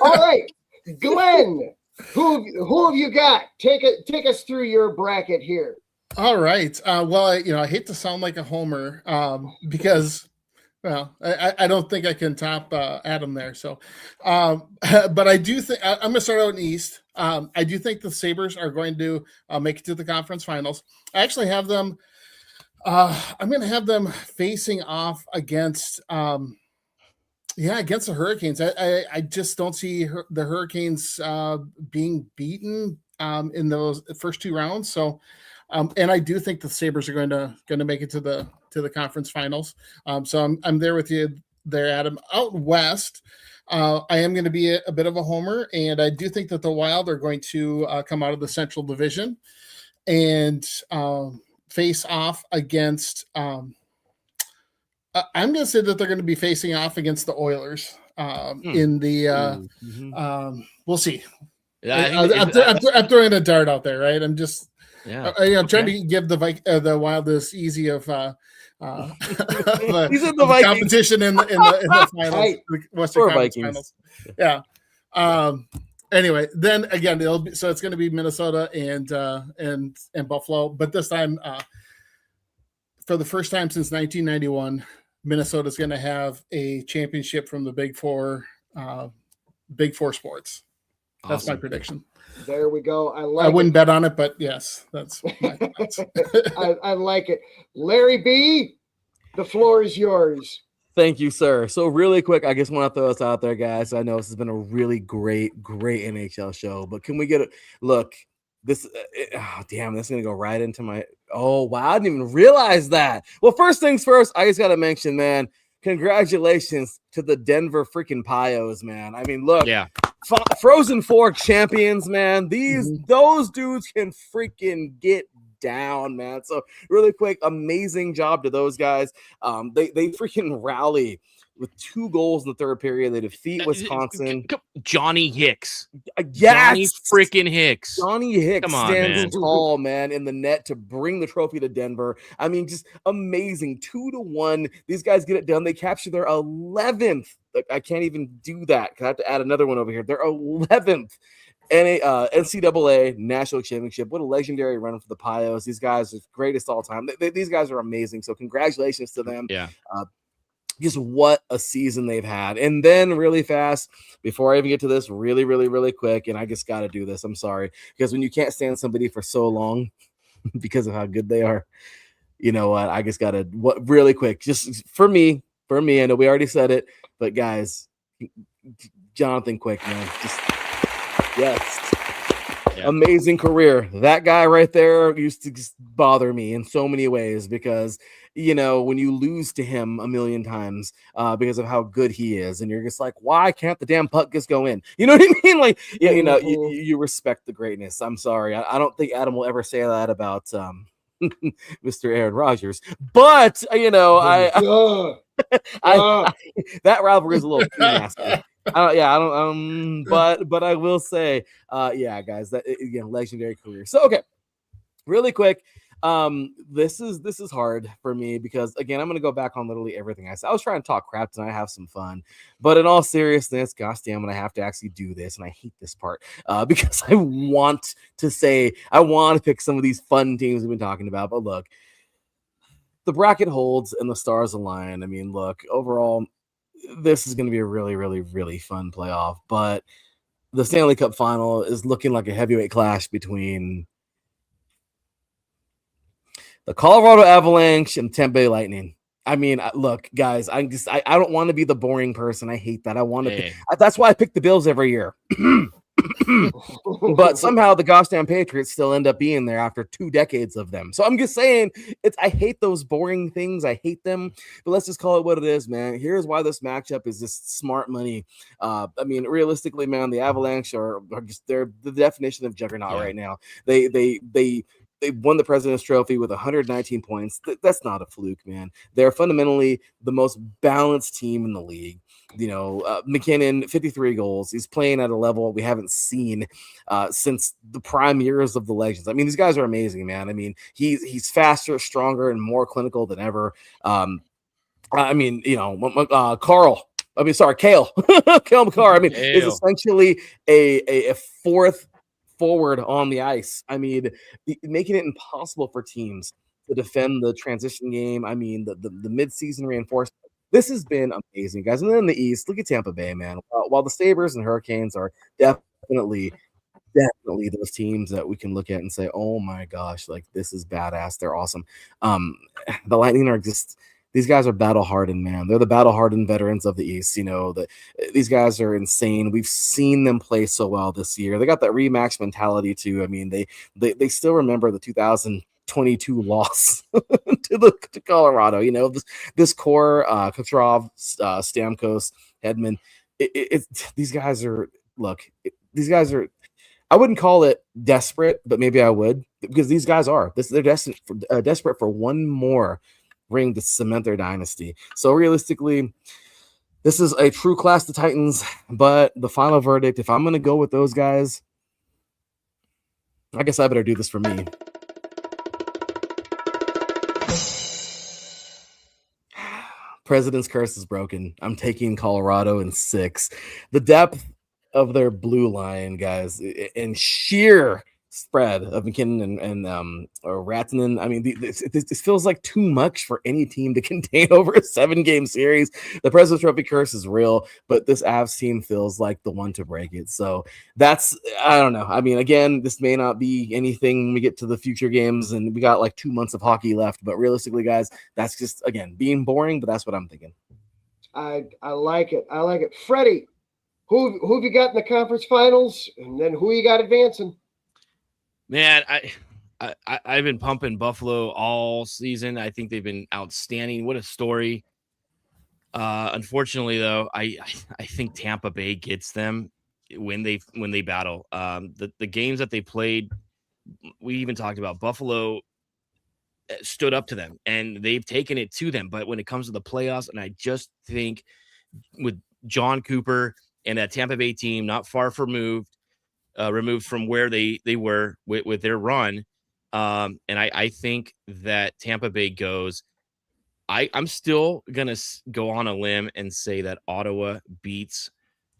All right, Glenn. Who have you got? Take us through your bracket here. All right. Well, I hate to sound like a homer, because Well, I don't think I can top Adam there. So, but I do think I'm going to start out in the East. I do think the Sabres are going to make it to the conference finals. I actually have them. I'm going to have them facing off against, against the Hurricanes. I just don't see the Hurricanes being beaten in those first two rounds. So, and I do think the Sabres are going to make it to the conference finals. So I'm there with you there, Adam. Out west, I am going to be a bit of a homer, and I do think that the Wild are going to come out of the Central Division and face off against. I'm going to say that they're going to be facing off against the Oilers in the. We'll see. Yeah, I'm throwing a dart out there, right? I'm just. Yeah, I'm trying to give the Wild this easy of the competition in the finals, the Western Conference Finals. Yeah. Anyway, then again, it's going to be Minnesota and Buffalo, but this time, for the first time since 1991, Minnesota is going to have a championship from the Big Four sports. That's awesome. My prediction. There we go. I wouldn't bet on it, but yes, that's my thoughts. I like it. Larry B, the floor is yours. Thank you, sir. So really quick, I just want to throw us out there, guys. I know this has been a really great NHL show, but can we get a look? This, damn, this is going to go right into my, oh, wow, I didn't even realize that. Well, first things first, I just got to mention, man, congratulations to the Denver freaking Pios, man. I mean, look. Yeah. Frozen Four champions, man. Those dudes can freaking get down, man. So really quick, amazing job to those guys. They freaking rally with 2 goals in the third period. They defeat Wisconsin. Johnny Hicks. Yes, Johnny freaking Hicks. Johnny Hicks Come on, stands man. tall, man, in the net to bring the trophy to Denver. I mean, just amazing. 2-1. These guys get it done. They capture their 11th. I can't even do that because I have to add another one over here. Their 11th NCAA National Championship. What a legendary run for the Pios. These guys are greatest all time. These guys are amazing. So congratulations to them. Yeah. Just what a season they've had. And then really fast, before I even get to this, really, really, really quick, and I just got to do this. I'm sorry. Because when you can't stand somebody for so long because of how good they are, you know what? I just got to, really quick, just for me, I know we already said it, but guys, Jonathan Quick, man, just, yes. Yeah. Amazing career. That guy right there used to just bother me in so many ways because, you know, when you lose to him a million times because of how good he is, and you're just like, why can't the damn puck just go in? You know what I mean? Like, yeah, you know, you respect the greatness. I'm sorry. I don't think Adam will ever say that about Mr. Aaron Rodgers, but you know, that rivalry is a little too nasty. But I will say, yeah, guys, that again, legendary career. So okay, really quick, this is hard for me because again, I'm gonna go back on literally everything I said. I was trying to talk crap tonight, have some fun, but in all seriousness, gosh damn it, I have to actually do this, and I hate this part because I want to pick some of these fun teams we've been talking about, but look, the bracket holds and the stars align. I mean, look, overall, this is going to be a really, really, really fun playoff, but the Stanley Cup final is looking like a heavyweight clash between the Colorado Avalanche and Tampa Bay Lightning. I mean, look, guys, I don't want to be the boring person. I hate that. I want to. That's why I pick the Bills every year. But somehow the goddamn Patriots still end up being there after 2 decades of them. So I'm just saying, I hate those boring things. I hate them. But let's just call it what it is, man. Here's why this matchup is just smart money. I mean, realistically, man, the Avalanche are just they're the definition of juggernaut right now. They won the President's Trophy with 119 points. That's not a fluke, man. They're fundamentally the most balanced team in the league. You know, McKinnon, 53 goals. He's playing at a level we haven't seen since the prime years of the Legends. I mean, these guys are amazing, man. I mean, he's faster, stronger, and more clinical than ever. I mean, you know, Kale. Kale McCarr, I mean, is essentially a fourth forward on the ice. I mean, making it impossible for teams to defend the transition game. I mean, the mid-season reinforcement this has been amazing, guys. And then in the East, look at Tampa Bay, man. While the Sabres and Hurricanes are definitely those teams that we can look at and say, oh my gosh, like this is badass. They're awesome. The Lightning are just, these guys are battle hardened, man. They're the battle hardened veterans of the East. These guys are insane. We've seen them play so well this year. They got that rematch mentality too. I mean, they still remember the 2022 loss to Colorado. This core, Kucherov, Stamkos, Hedman. These guys are, these guys are, I wouldn't call it desperate, but maybe I would, because these guys are. They're desperate for one more ring to cement their dynasty. So realistically, this is a true class of Titans, but the final verdict, if I'm going to go with those guys, I guess I better do this for me. President's curse is broken. I'm taking Colorado in 6. The depth of their blue line, guys, and sheer spread of McKinnon and Ratinen. I mean, this feels like too much for any team to contain over a 7-game series. The President's Trophy curse is real, but this Avs team feels like the one to break it. So I don't know. I mean, again, this may not be anything when we get to the future games, and we got like 2 months of hockey left. But realistically, guys, that's just, again, being boring, but that's what I'm thinking. I like it. I like it. Freddie, who have you got in the conference finals, and then who you got advancing? Man, I've been pumping Buffalo all season. I think they've been outstanding. What a story. Unfortunately, though, I think Tampa Bay gets them when they battle. The games that they played, we even talked about, Buffalo stood up to them, and they've taken it to them. But when it comes to the playoffs, and I just think with John Cooper and that Tampa Bay team not far removed from where they were with their run. And I think that Tampa Bay goes. I'm still going to go on a limb and say that Ottawa beats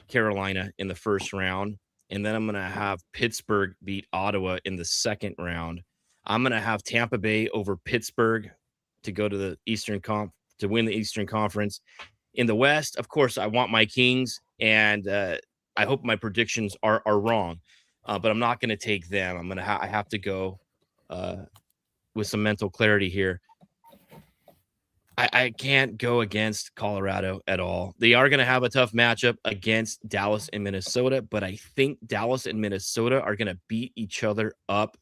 Carolina in the first round. And then I'm going to have Pittsburgh beat Ottawa in the second round. I'm going to have Tampa Bay over Pittsburgh to go to the to win the Eastern Conference. In the West, of course, I want my Kings, and I hope my predictions are wrong, but I'm not going to take them. I have to go with some mental clarity here. I can't go against Colorado at all. They are going to have a tough matchup against Dallas and Minnesota, but I think Dallas and Minnesota are going to beat each other up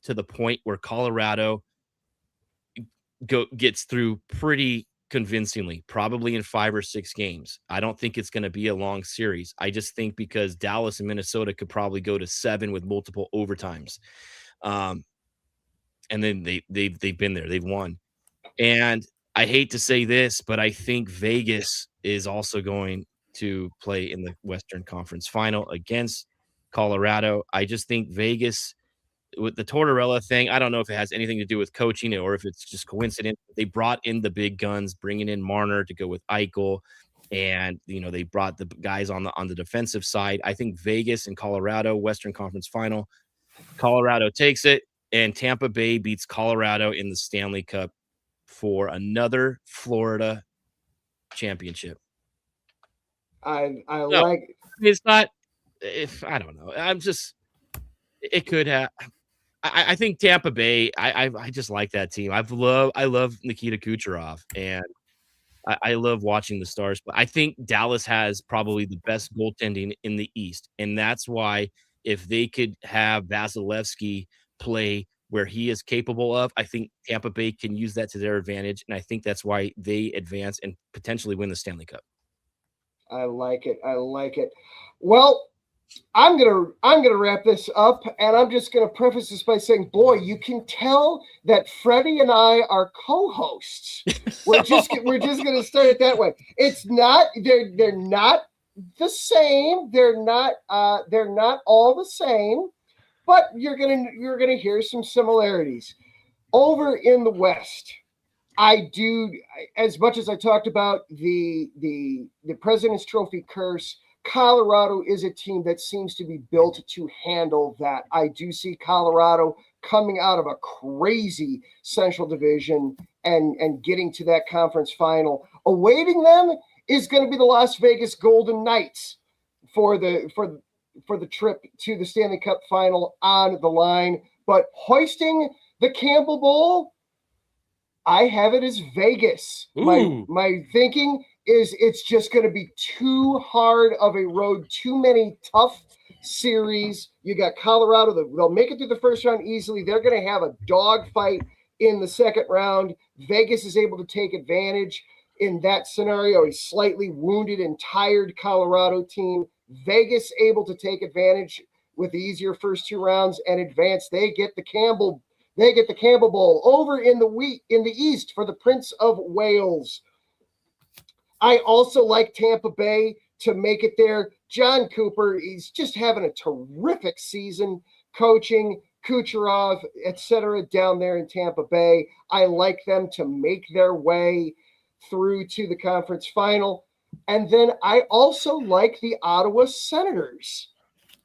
to the point where Colorado gets through pretty convincingly, probably in 5 or 6 games. I don't think it's going to be a long series. I just think because Dallas and Minnesota could probably go to 7 with multiple overtimes. And then they've been there. They've won. And I hate to say this, but I think Vegas is also going to play in the Western Conference Final against Colorado. I just think Vegas, with the Tortorella thing, I don't know if it has anything to do with coaching or if it's just coincidence. They brought in the big guns, bringing in Marner to go with Eichel, and they brought the guys on the defensive side. I think Vegas and Colorado, Western Conference Final, Colorado takes it, and Tampa Bay beats Colorado in the Stanley Cup for another Florida championship. It's not. If I don't know, it could have. I think Tampa Bay. I just like that team. I love Nikita Kucherov, and I love watching the Stars. But I think Dallas has probably the best goaltending in the East, and that's why if they could have Vasilevsky play where he is capable of, I think Tampa Bay can use that to their advantage, and I think that's why they advance and potentially win the Stanley Cup. I like it. Well, I'm gonna wrap this up, and I'm just gonna preface this by saying, boy, you can tell that Freddie and I are co-hosts. We're just gonna start it that way. It's not they're not the same. They're not all the same, but you're gonna hear some similarities. Over in the West, I do, as much as I talked about the President's Trophy curse, Colorado is a team that seems to be built to handle that. I do see Colorado coming out of a crazy Central Division and getting to that conference final. Awaiting them is going to be the Las Vegas Golden Knights for the trip to the Stanley Cup final on the line. But hoisting the Campbell Bowl, I have it as Vegas. My thinking is it's just going to be too hard of a road, too many tough series. You got Colorado, they'll make it through the first round easily. They're going to have a dogfight in the second round. Vegas is able to take advantage in that scenario. A slightly wounded and tired Colorado team. Vegas able to take advantage with the easier first two rounds and advance. They get the Campbell Bowl over in the East for the Prince of Wales. I also like Tampa Bay to make it there. John Cooper, he's just having a terrific season coaching, Kucherov, etc. down there in Tampa Bay. I like them to make their way through to the conference final. And then I also like the Ottawa Senators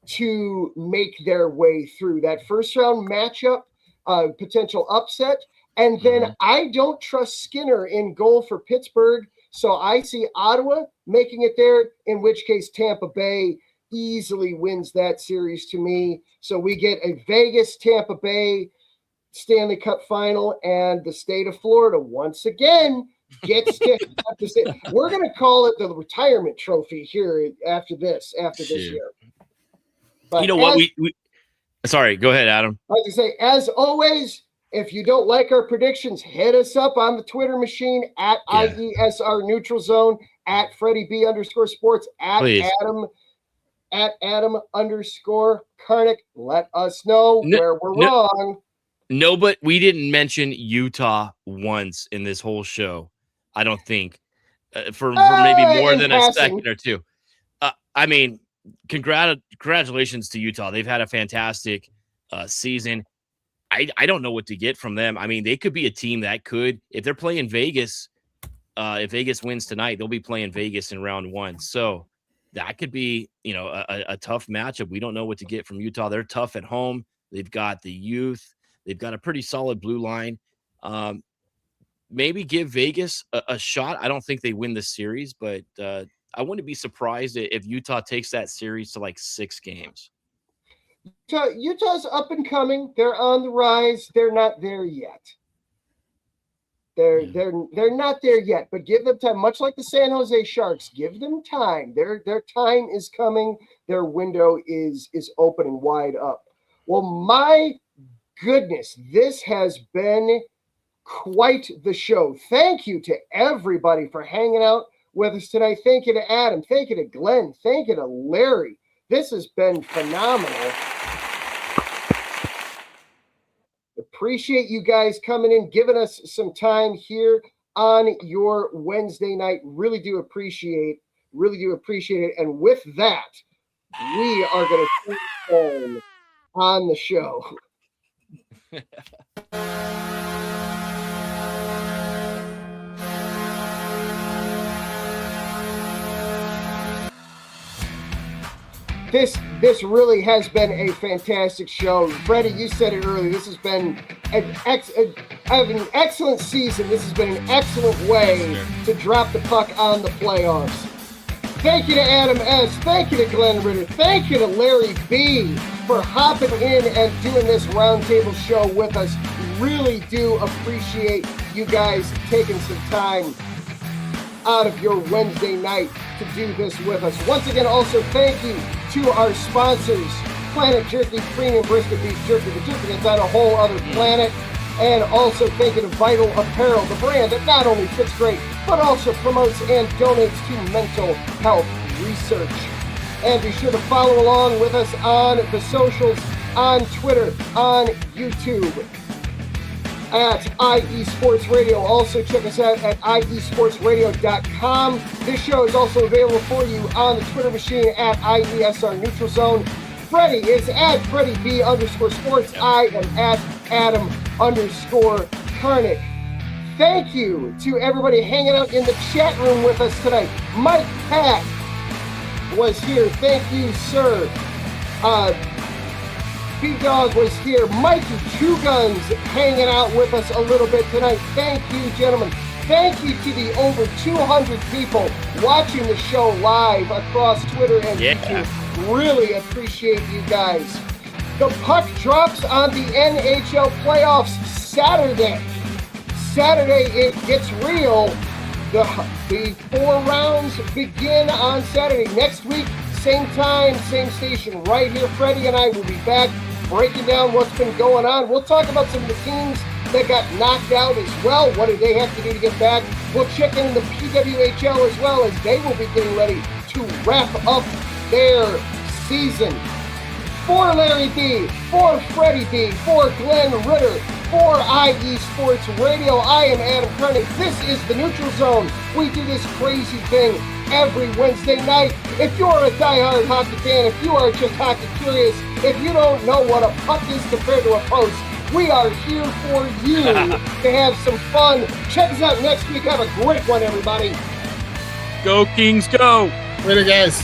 to make their way through that first round matchup, potential upset. And then I don't trust Skinner in goal for Pittsburgh. So I see Ottawa making it there, in which case Tampa Bay easily wins that series to me. So we get a Vegas-Tampa Bay Stanley Cup final, and the state of Florida once again gets to have to say, we're going to call it the retirement trophy here after this year. But you know what? Sorry, go ahead, Adam. I was going to say, as always, if you don't like our predictions, hit us up on the Twitter machine at IESR Neutral Zone, at Freddie B _sports, at Adam _Karnik. Let us know where we're wrong. No, but we didn't mention Utah once in this whole show. I don't think for maybe more than a second or two. I mean, congratulations to Utah. They've had a fantastic season. I don't know what to get from them. I mean, they could be a team that could, if they're playing Vegas, if Vegas wins tonight, they'll be playing Vegas in round one. So that could be, a tough matchup. We don't know what to get from Utah. They're tough at home. They've got the youth. They've got a pretty solid blue line. Maybe give Vegas a shot. I don't think they win the series, but I wouldn't be surprised if Utah takes that series to like 6 games. Utah's up and coming. They're on the rise. They're not there yet. They're not there yet, but give them time. Much like the San Jose Sharks, give them time. Their time is coming. Their window is opening wide up. Well, my goodness, this has been quite the show. Thank you to everybody for hanging out with us tonight. Thank you to Adam. Thank you to Glenn. Thank you to Larry. This has been phenomenal. Appreciate you guys coming in, giving us some time here on your Wednesday night. Really do appreciate it. And with that, we are going to turn on the show. This really has been a fantastic show. Freddie, you said it earlier. This has been an excellent season. This has been an excellent way to drop the puck on the playoffs. Thank you to Adam S. Thank you to Glenn Ritter. Thank you to Larry B. for hopping in and doing this roundtable show with us. Really do appreciate you guys taking some time out of your Wednesday night to do this with us. Once again, also thank you to our sponsors, Planet Jerky, Premium Brisket Beef Jerky, the jerky that's on a whole other planet. And also thank you to Vital Apparel, the brand that not only fits great, but also promotes and donates to mental health research. And be sure to follow along with us on the socials, on Twitter, on YouTube, at IE Sports Radio. Also check us out at iesportsradio.com. This show is also available for you on the Twitter machine at IESR Neutral Zone. Freddie is at Freddie B _sports. I am at Adam _Karnik. Thank you to everybody hanging out in the chat room with us tonight. Mike Pat was here. Thank you, sir. B-Dog was here. Mikey Two Guns hanging out with us a little bit tonight. Thank you, gentlemen. Thank you to the over 200 people watching the show live across Twitter and YouTube. Really appreciate you guys. The puck drops on the NHL playoffs Saturday. Saturday, it gets real. The 4 rounds begin on Saturday. Next week, same time, same station, right here. Freddie and I will be back breaking down what's been going on. We'll talk about some of the teams that got knocked out as well. What do they have to do to get back? We'll check in the PWHL as well, as they will be getting ready to wrap up their season. For Larry B, for Freddie B, for Glenn Ritter, for IE Sports Radio, I am Adam Karnik. This is the Neutral Zone. We do this crazy thing every Wednesday night. If you're a diehard hockey fan, if you are just hockey curious, if you don't know what a puck is compared to a post, we are here for you to have some fun. Check us out next week. Have a great one, everybody. Go Kings, go! Later, guys.